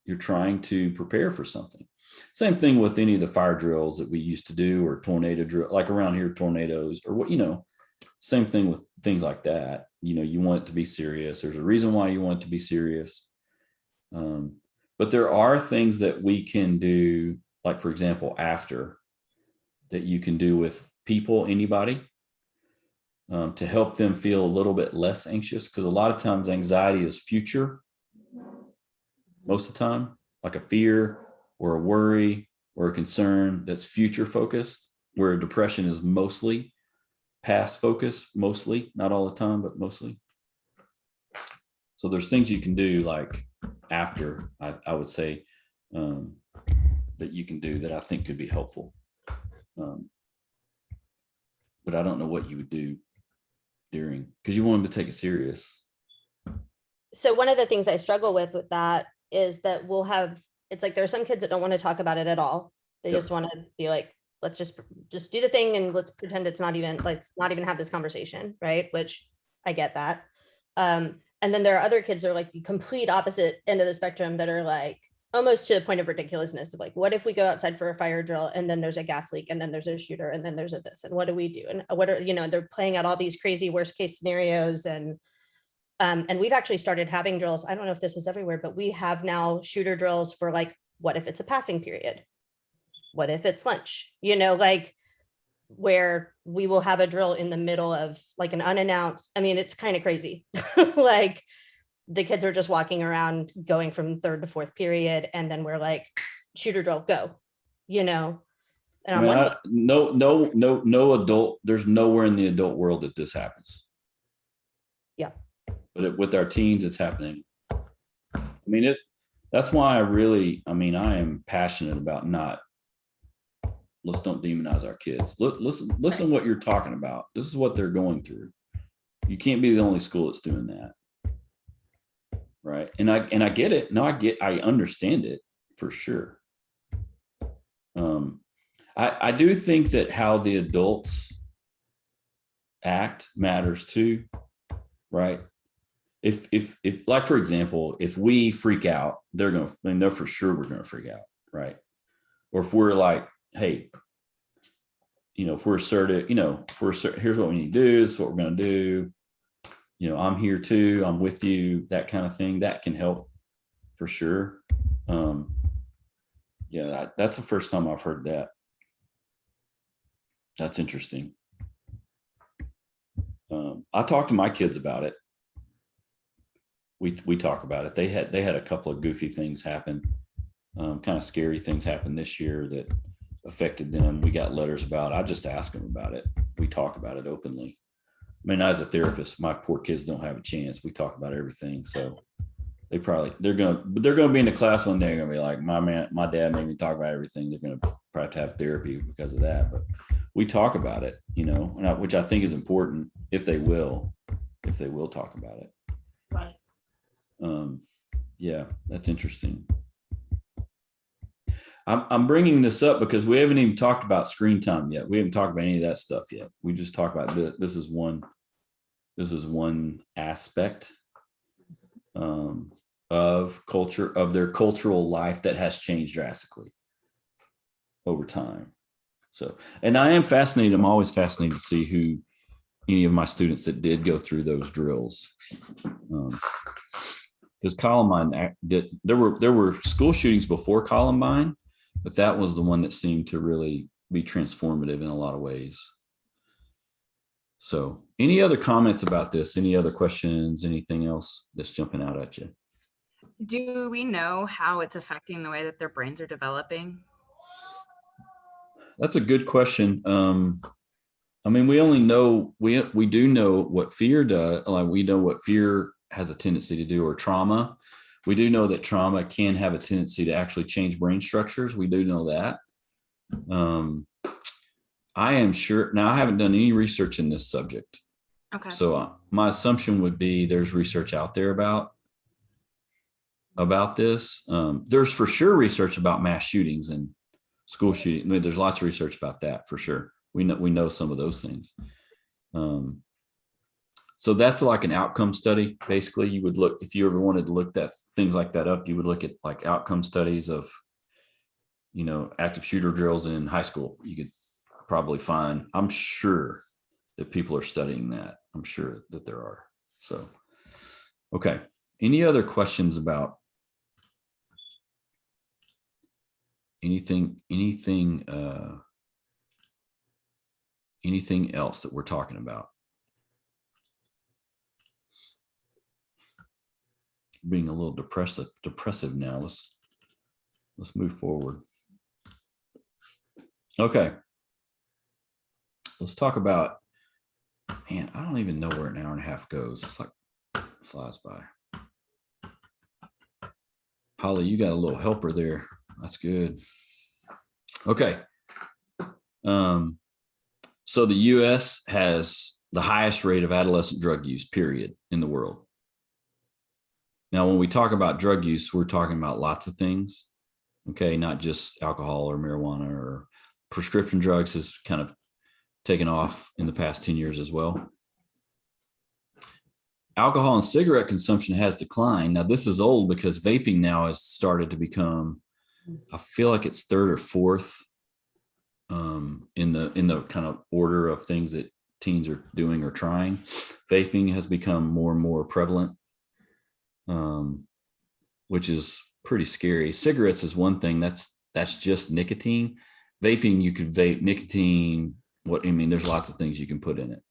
you're trying to prepare for something. Same thing with any of the fire drills that we used to do, or tornado drill, like around here, tornadoes, or what, same thing with things like that. You want it to be serious. There's a reason why you want it to be serious. But there are things that we can do, like, for example, after that you can do with people, anybody, to help them feel a little bit less anxious. Because a lot of times anxiety is future. most of the time, like a fear or a worry or a concern that's future focused, where depression is mostly past focused, mostly, not all the time, but mostly. So there's things you can do like after, I would say, that you can do that I think could be helpful. But I don't know what you would do during, because you want them to take it serious. So one of the things I struggle with that is that we'll have, it's like, there's some kids that don't want to talk about it at all. They Yep. just want to be like, let's just do the thing and let's pretend it's not even, let's not even have this conversation, right? Which I get that. And then there are other kids that are like the complete opposite end of the spectrum that are like almost to the point of ridiculousness of like, what if we go outside for a fire drill and then there's a gas leak and then there's a shooter and then there's a this, and what do we do? And what are, you know, they're playing out all these crazy worst case scenarios. And we've actually started having drills. I don't know if this is everywhere, but we have now shooter drills for like, what if it's a passing period? What if it's lunch? You know, like where we will have a drill in the middle of like an unannounced, I mean, it's kind of crazy. Like the kids are just walking around going from third to fourth period. And then we're like, shooter drill, go, you know? And I'm wondering, no adult, there's nowhere in the adult world that this happens. Yeah. But with our teens, it's happening. I mean, that's why I am passionate about let's don't demonize our kids. Listen what you're talking about. This is what they're going through. You can't be the only school that's doing that. Right. And I get it. No, I understand it for sure. I do think that how the adults act matters too. Right. If like, for example, if we freak out, they're for sure we're going to freak out. Right. Or if we're like, hey, you know, if we're assertive, you know, here's what we need to do, this is what we're going to do. You know, I'm here too, I'm with you, that kind of thing, that can help for sure. Yeah, that's the first time I've heard that. That's interesting. I talked to my kids about it. We talk about it. They had a couple of goofy things happen, kind of scary things happen this year that affected them. We got letters about it. I just ask them about it. We talk about it openly. I mean, as a therapist, my poor kids don't have a chance. We talk about everything. So they're going to be in the class one day. They're going to be like, my dad made me talk about everything. They're going to probably have to have therapy because of that. But we talk about it, you know, which I think is important if they will talk about it. Right. Yeah, that's interesting. I'm bringing this up because we haven't even talked about screen time yet. We haven't talked about any of that stuff yet. We just talked about this is one aspect of culture, of their cultural life that has changed drastically over time. So, and I'm always fascinated to see who any of my students that did go through those drills. Because Columbine there were school shootings before Columbine, but that was the one that seemed to really be transformative in a lot of ways. So any other comments about this? Any other questions? Anything else that's jumping out at you? Do we know how it's affecting the way that their brains are developing? That's a good question. I mean, we only know, we do know what fear does. Like we know what fear has a tendency to do, or trauma. We do know that trauma can have a tendency to actually change brain structures. We do know that. I am sure, now I haven't done any research in this subject. Okay. So my assumption would be there's research out there about this. There's for sure research about mass shootings and school shooting. I mean, there's lots of research about that for sure. We know some of those things. So that's like an outcome study. Basically, you would look, if you ever wanted to look that things like that up, you would look at like outcome studies of, you know, active shooter drills in high school. You could probably find, I'm sure that people are studying that. I'm sure that there are. So, okay. Any other questions about anything else that we're talking about? being a little depressive now. Let's move forward. Okay. Let's talk about, man, I don't even know where an hour and a half goes. It's like flies by. Holly, you got a little helper there. That's good. Okay. So the US has the highest rate of adolescent drug use, period, in the world. Now, when we talk about drug use, we're talking about lots of things. Okay, not just alcohol or marijuana, or prescription drugs has kind of taken off in the past 10 years as well. Alcohol and cigarette consumption has declined. Now, this is old because vaping now has started to become, I feel like it's third or fourth in the kind of order of things that teens are doing or trying. Vaping has become more and more prevalent, which is pretty scary. Cigarettes is one thing, that's just nicotine. Vaping, you could vape nicotine. There's lots of things you can put in it.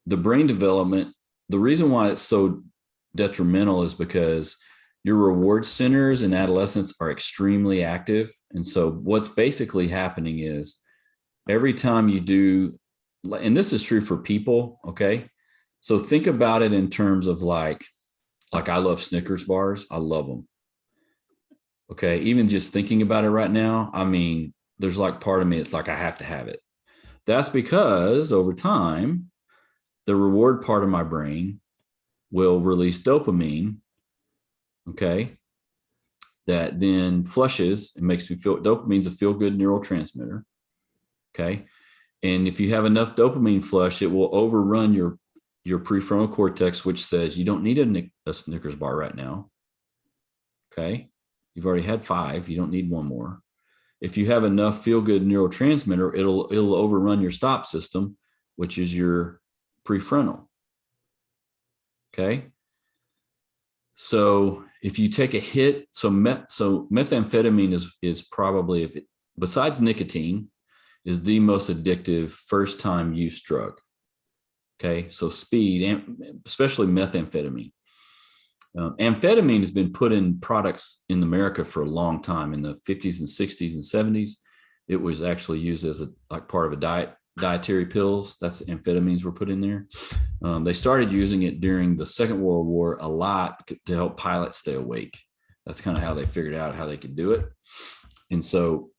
The brain development, the reason why it's so detrimental is because your reward centers in adolescence are extremely active. And so what's basically happening is every time you do, and this is true for people, okay? So think about it in terms of like I love Snickers bars. I love them. Okay. Even just thinking about it right now, there's like part of me, it's like I have to have it. That's because over time, the reward part of my brain will release dopamine, okay, that then flushes and makes me feel, dopamine's a feel-good neurotransmitter, okay? And if you have enough dopamine flush, it will overrun your prefrontal cortex, which says you don't need a Snickers bar right now, okay? You've already had 5, you don't need one more. If you have enough feel-good neurotransmitter, it'll overrun your stop system, which is your prefrontal. Okay. So if you take a hit, so methamphetamine is probably, besides nicotine, is the most addictive first-time use drug. Okay. So speed, and especially methamphetamine. Amphetamine has been put in products in America for a long time. In the 50s and 60s and 70s, it was actually used as part of a dietary pills. That's amphetamines were put in there. They started using it during the Second World War a lot to help pilots stay awake. That's kind of how they figured out how they could do it. And so,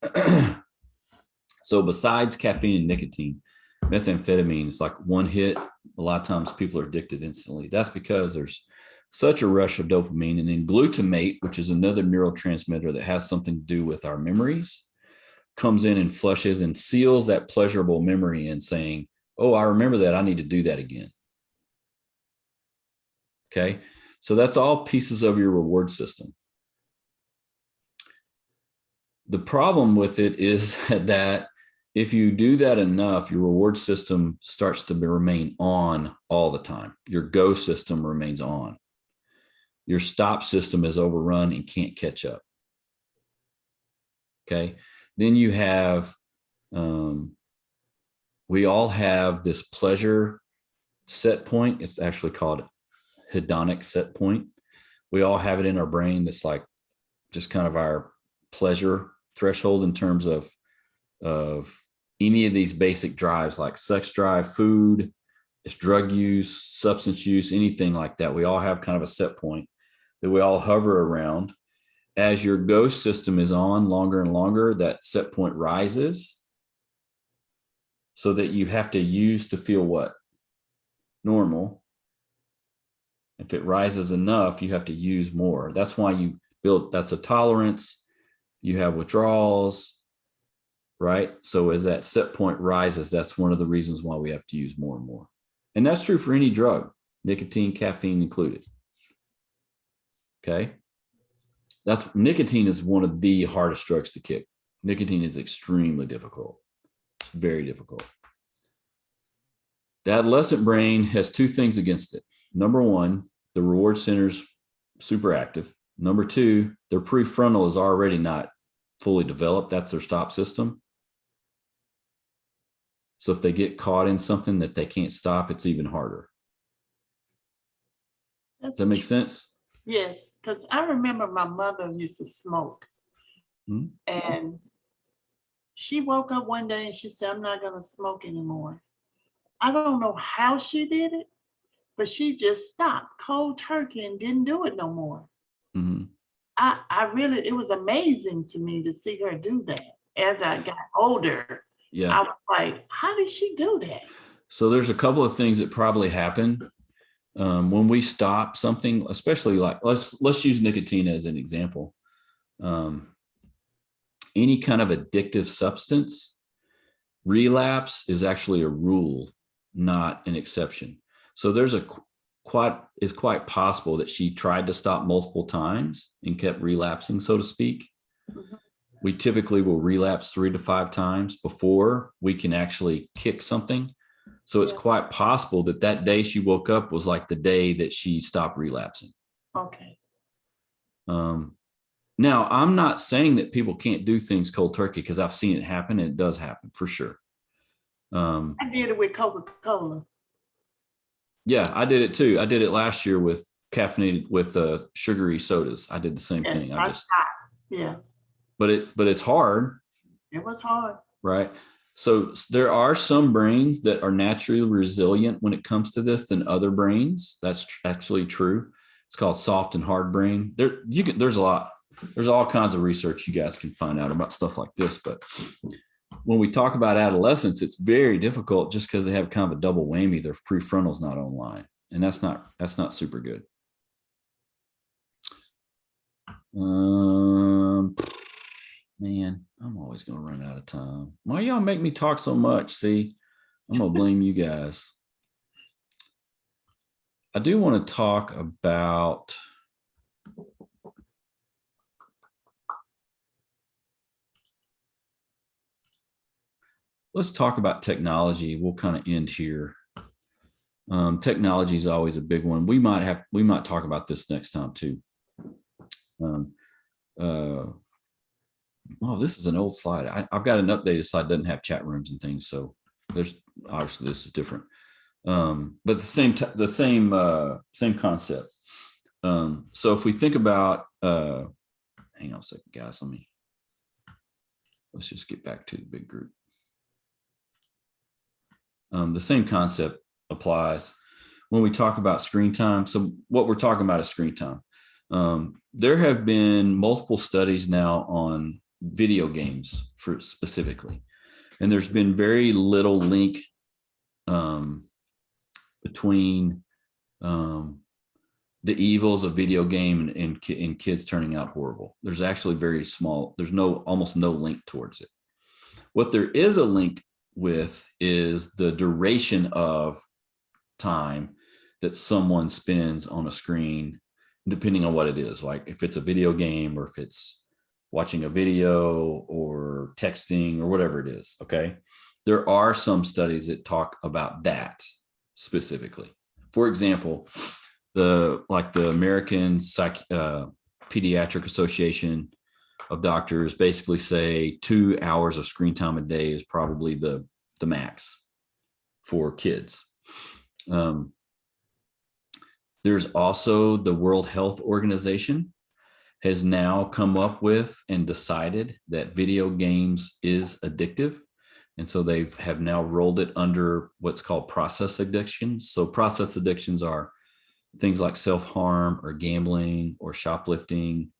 so besides caffeine and nicotine, methamphetamine is like one hit. A lot of times people are addicted instantly. That's because there's such a rush of dopamine. And then glutamate, which is another neurotransmitter that has something to do with our memories, comes in and flushes and seals that pleasurable memory in, saying, oh, I remember that. I need to do that again. Okay. So that's all pieces of your reward system. The problem with it is that if you do that enough, your reward system starts to remain on all the time. Your go system remains on. Your stop system is overrun and can't catch up. Okay. Then you have, we all have this pleasure set point. It's actually called hedonic set point. We all have it in our brain. That's like just kind of our pleasure threshold in terms of any of these basic drives, like sex drive, food, it's drug use, substance use, anything like that. We all have kind of a set point that we all hover around. As your go system is on longer and longer, that set point rises so that you have to use to feel what? Normal. If it rises enough, you have to use more. That's why you build, that's a tolerance. You have withdrawals, right? So as that set point rises, that's one of the reasons why we have to use more and more. And that's true for any drug, nicotine, caffeine included. Okay. Nicotine is one of the hardest drugs to kick. Nicotine is extremely difficult. It's very difficult. The adolescent brain has 2 things against it. Number 1, the reward center's super active. Number 2, their prefrontal is already not fully developed. That's their stop system. So if they get caught in something that they can't stop, it's even harder. Does that make sense? Yes, because I remember my mother used to smoke. Hmm? And she woke up one day and she said, I'm not going to smoke anymore. I don't know how she did it, but she just stopped cold turkey and didn't do it no more. Mm-hmm. I really, it was amazing to me to see her do that. As I got older, Yeah. I was like, how did she do that? So there's a couple of things that probably happen when we stop something, especially like let's use nicotine as an example. Any kind of addictive substance, relapse is actually a rule, not an exception. So there's it's quite possible that she tried to stop multiple times and kept relapsing, so to speak. Mhm. We typically will relapse 3 to 5 times before we can actually kick something. So it's quite possible that that day she woke up was like the day that she stopped relapsing. Okay. Now, I'm not saying that people can't do things cold turkey, because I've seen it happen, and it does happen for sure. I did it with Coca-Cola. Yeah, I did it too. I did it last year with caffeinated with sugary sodas. I did the same And thing. I stopped. Yeah, But it's hard, it was hard. right? So there are some brains that are naturally resilient when it comes to this than other brains. That's actually true. It's called soft and hard brain. There's all kinds of research you guys can find out about stuff like this. But when we talk about adolescents, it's very difficult just because they have kind of a double whammy. Their prefrontal's not online, and that's not super good. Man, I'm always going to run out of time. Why y'all make me talk so much? See, I'm going to blame you guys. I do want to talk about let's talk about technology. We'll kind of end here. Technology is always a big one. We might talk about this next time too. Oh, this is an old slide. I've got an updated slide, doesn't have chat rooms and things. So there's obviously this is different. But the same concept. So if we think about, hang on a second, guys, let's just get back to the big group. The same concept applies when we talk about screen time. So what we're talking about is screen time. There have been multiple studies now on video games specifically, and there's been very little link between the evils of video game and kids turning out horrible. There's actually very small, there's almost no link towards it. What there is a link with is the duration of time that someone spends on a screen, depending on what it is. Like if it's a video game, or if it's watching a video or texting or whatever it is. Okay. There are some studies that talk about that specifically. For example, the American Pediatric Association of Doctors basically say 2 hours of screen time a day is probably the max for kids. There's also the World Health Organization has now come up with and decided that video games is addictive. And so they have now rolled it under what's called process addictions. So process addictions are things like self-harm or gambling or shoplifting.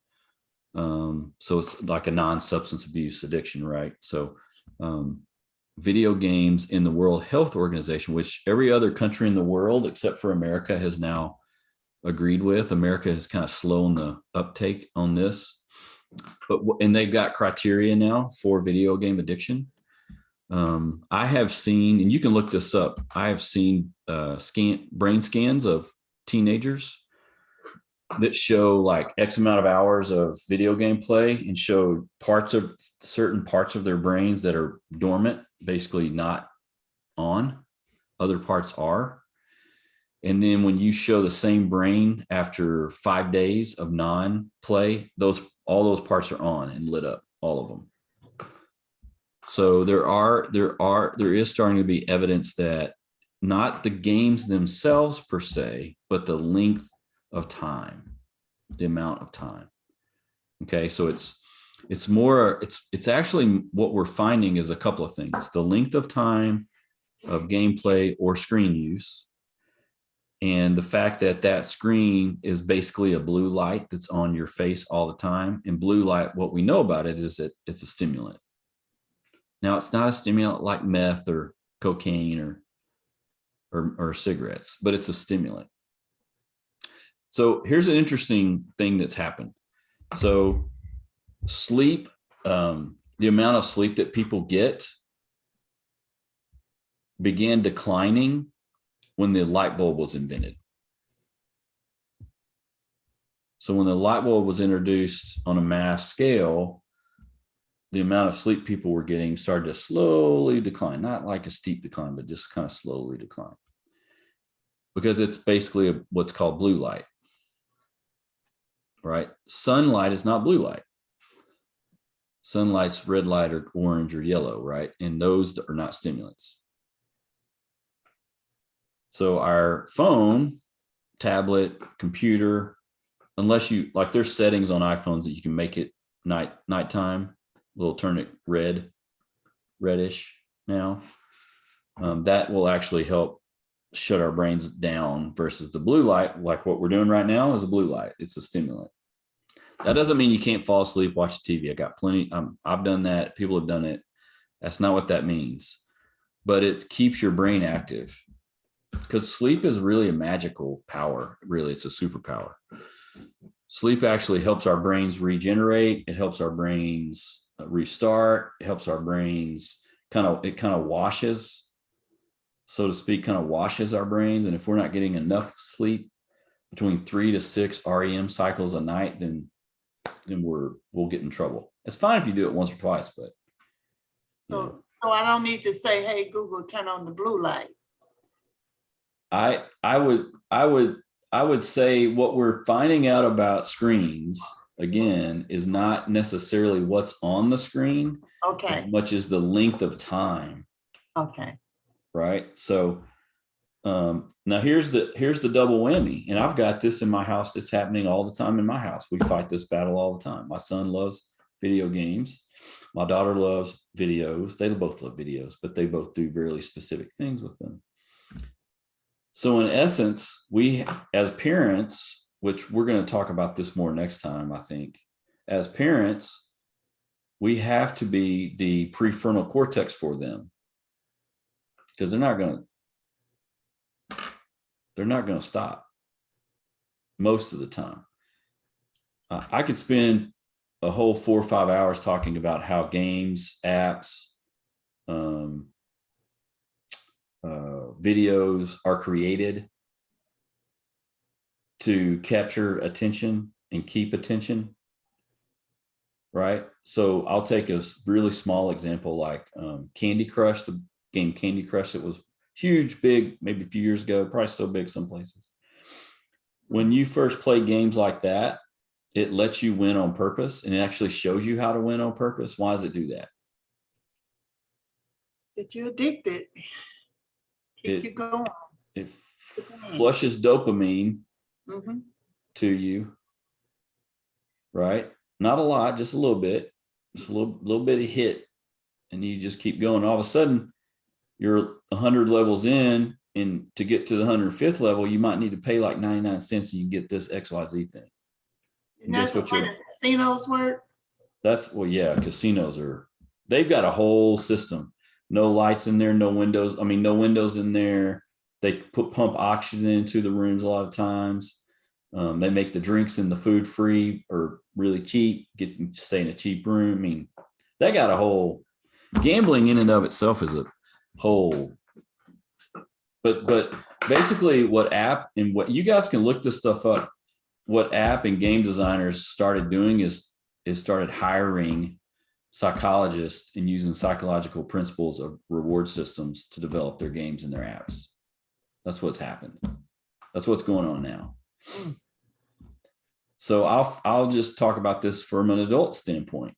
So it's like a non-substance abuse addiction, right? So video games in the World Health Organization, which every other country in the world except for America has now agreed with. America is kind of slow on the uptake on this, and they've got criteria now for video game addiction. I have seen, and you can look this up, I have seen brain scans of teenagers that show like X amount of hours of video game play and show certain parts of their brains that are dormant, basically not on. Other parts are. And then when you show the same brain after 5 days of non-play, all those parts are on and lit up, all of them. So there is starting to be evidence that not the games themselves per se, but the length of time, the amount of time. Okay, so it's more, it's actually what we're finding is a couple of things: the length of time of gameplay or screen use, and the fact that that screen is basically a blue light that's on your face all the time. And blue light, what we know about it is that it's a stimulant. Now, it's not a stimulant like meth or cocaine or cigarettes, but it's a stimulant. So here's an interesting thing that's happened. So sleep, the amount of sleep that people get began declining when the light bulb was invented. So when the light bulb was introduced on a mass scale, the amount of sleep people were getting started to slowly decline, not like a steep decline, but just kind of slowly decline, because it's basically what's called blue light, right? Sunlight is not blue light. Sunlight's red light or orange or yellow, right? And those are not stimulants. So our phone, tablet, computer, unless you, like, there's settings on iPhones that you can make it nighttime, we'll turn it reddish now. That will actually help shut our brains down, versus the blue light, like what we're doing right now, is a blue light. It's a stimulant. That doesn't mean you can't fall asleep watching TV. I got plenty. I've done that. People have done it. That's not what that means. But it keeps your brain active, because sleep is really a magical power. Really, it's a superpower. Sleep actually helps our brains regenerate. It helps our brains restart. It helps our brains kind of washes, so to speak, kind of washes our brains. And if we're not getting enough sleep, between 3 to 6 REM cycles a night, then we'll get in trouble. It's fine if you do it once or twice, but So I don't need to say, hey, Google, turn on the blue light. I would say what we're finding out about screens, again, is not necessarily what's on the screen, Okay. as much as the length of time. Okay. Right. So now here's the double whammy. And I've got this in my house. It's happening all the time in my house. We fight this battle all the time. My son loves video games. My daughter loves videos. They both love videos, but they both do really specific things with them. So in essence, we, as parents, which we're going to talk about this more next time, I think, as parents, we have to be the prefrontal cortex for them, because they're not going to stop most of the time. I could spend a whole 4 or 5 hours talking about how games, apps, videos are created to capture attention and keep attention, right? So I'll take a really small example, like Candy Crush, the game Candy Crush that was huge, big, maybe a few years ago, probably still big some places. When you first play games like that, it lets you win on purpose, and it actually shows you how to win on purpose. Why does it do that? Get you addicted. Keep you going. It flushes dopamine to you, right? Not a lot, just a little bit, just a little bit of hit, and you just keep going. All of a sudden, you're 100 levels in, and to get to the 105th level, you might need to pay like 99 cents, and you get this XYZ thing. And that's what the casinos work? Yeah, casinos they've got a whole system. No lights in there, no windows. I mean, no windows in there. They pump oxygen into the rooms a lot of times. They make the drinks and the food free or really cheap, get you to stay in a cheap room. I mean, they got a whole, gambling in and of itself is a whole, but basically what app, and what you guys can look this stuff up, what app and game designers started doing is started hiring psychologists and using psychological principles of reward systems to develop their games and their apps. That's what's happened. That's what's going on now. So I'll just talk about this from an adult standpoint.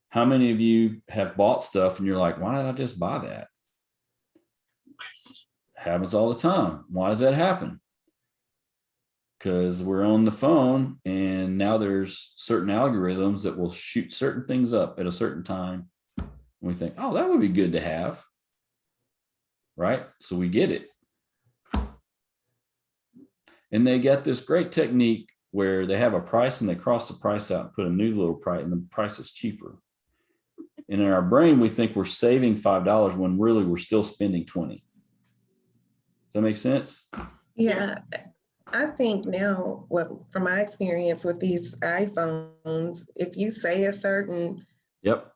How many of you have bought stuff and you're like, why did I just buy that? Happens all the time. Why does that happen? because we're on the phone, and now there's certain algorithms that will shoot certain things up at a certain time. And we think, oh, that would be good to have. Right? So we get it. And they got this great technique where they have a price and they cross the price out and put a new little price, and the price is cheaper. And in our brain, we think we're saving $5 when really we're still spending 20. Does that make sense? Yeah, I think now, well, from my experience with these iPhones, if you say a certain Yep.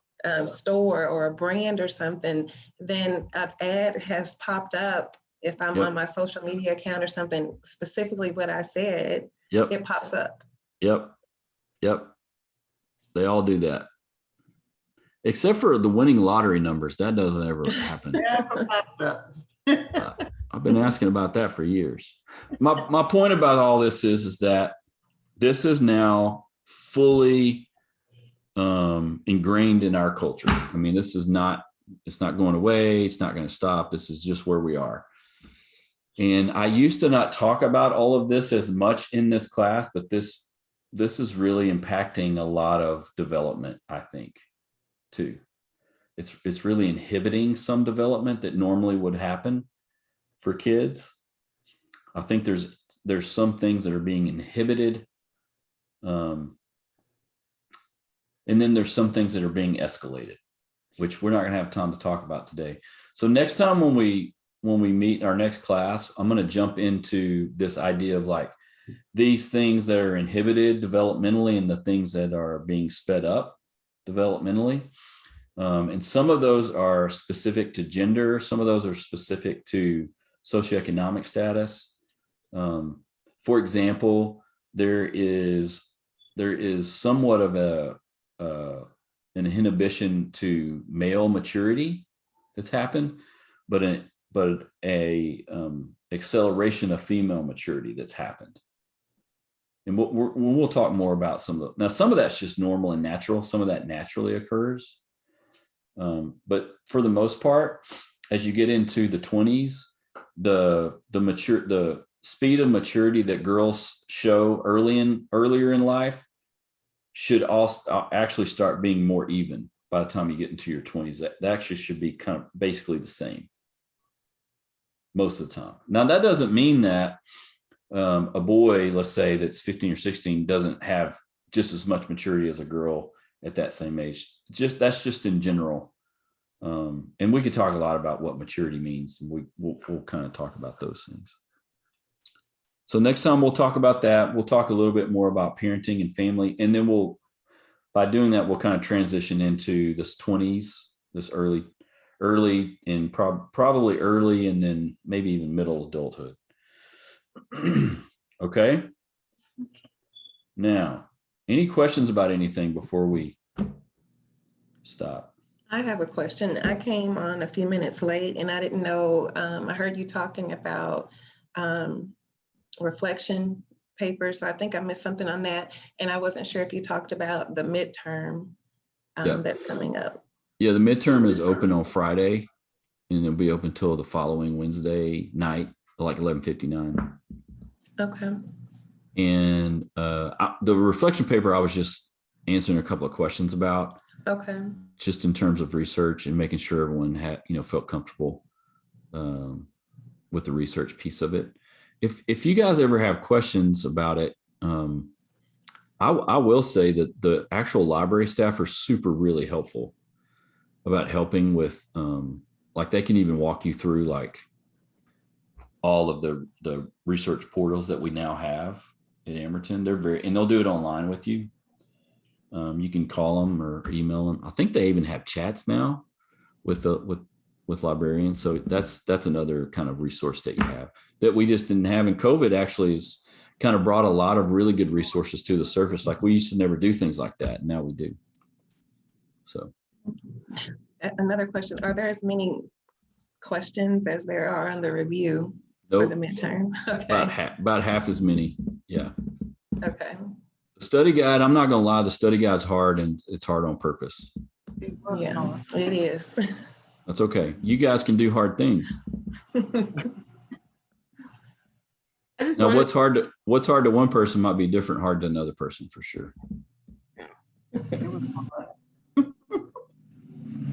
store or a brand or something, then an ad has popped up. If I'm Yep. on my social media account or something, specifically what I said, Yep. it pops up. Yep. Yep. They all do that. Except for the winning lottery numbers. That doesn't ever happen. Never pops up. I've been asking about that for years. My point about all this is that this is now fully ingrained in our culture. I mean, it's not going away. It's not going to stop. This is just where we are. And I used to not talk about all of this as much in this class, but this is really impacting a lot of development, I think, too. It's really inhibiting some development that normally would happen for kids. I think there's some things that are being inhibited. And then there's some things that are being escalated, which we're not going to have time to talk about today. So next time when we meet in our next class, I'm going to jump into this idea of like these things that are inhibited developmentally and the things that are being sped up developmentally. And some of those are specific to gender. Some of those are specific to socioeconomic status. For example, there is somewhat of an inhibition to male maturity that's happened, but a acceleration of female maturity that's happened. And we'll talk more about some of that's just normal and natural. Some of that naturally occurs. But for the most part, as you get into the 20s, the speed of maturity that girls show earlier in life should also actually start being more even by the time you get into your 20s. That actually should be kind of basically the same most of the time. Now, that doesn't mean that a boy, let's say that's 15 or 16, doesn't have just as much maturity as a girl at that same age. That's just in general. And we could talk a lot about what maturity means. We'll kind of talk about those things. So next time we'll talk about that. We'll talk a little bit more about parenting and family. And then by doing that, we'll kind of transition into this 20s, this early and probably early, and then maybe even middle adulthood. Okay. Now, any questions about anything before we stop? I have a question. I came on a few minutes late and I didn't know, I heard you talking about reflection papers. So I think I missed something on that. And I wasn't sure if you talked about the midterm that's coming up. Yeah, the midterm is open on Friday and it'll be open till the following Wednesday night, like 11:59. Okay. And the reflection paper, I was just answering a couple of questions about. Okay. Just in terms of research and making sure everyone felt comfortable with the research piece of it. If you guys ever have questions about it, I will say that the actual library staff are really helpful about helping with, like they can even walk you through like all of the research portals that we now have at Amerton. And they'll do it online with you. You can call them or email them. I think they even have chats now with librarians. So that's another kind of resource that you have that we just didn't have. And COVID actually has kind of brought a lot of really good resources to the surface. Like we used to never do things like that. And now we do. So. Another question, are there as many questions as there are on the review for the midterm? Okay. About half as many. Yeah. Okay. The study guide, I'm not going to lie, the study guide's hard and it's hard on purpose. Yeah, it is. That's okay. You guys can do hard things. just Now, wanted, what's hard to one person might be different hard to another person for sure.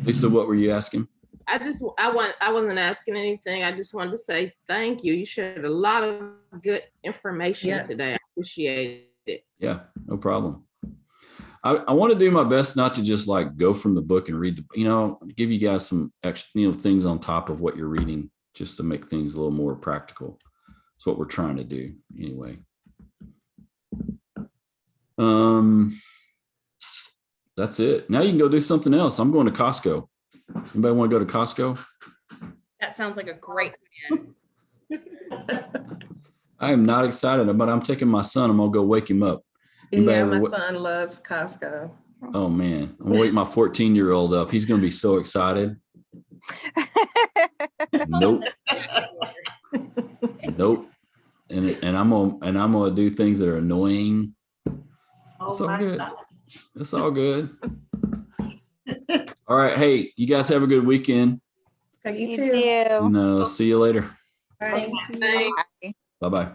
Lisa, what were you asking? I wasn't asking anything. I just wanted to say thank you. You shared a lot of good information Yeah. today. I appreciate it. Yeah, no problem. I want to do my best not to just like go from the book and read give you guys some extra, things on top of what you're reading just to make things a little more practical. That's what we're trying to do anyway. That's it. Now you can go do something else. I'm going to Costco. Anybody want to go to Costco? That sounds like a great plan. I am not excited, but I'm taking my son. I'm gonna go wake him up. Anybody Yeah, ever my son loves Costco. Oh man, I'm gonna wake my 14-year-old up. He's gonna be so excited. Nope. Nope. And I'm gonna do things that are annoying. It's all good. It's all good. All right. Hey, you guys have a good weekend. Okay, you You too. too. See you later. Bye. Thank you. Bye-bye.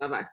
Bye-bye.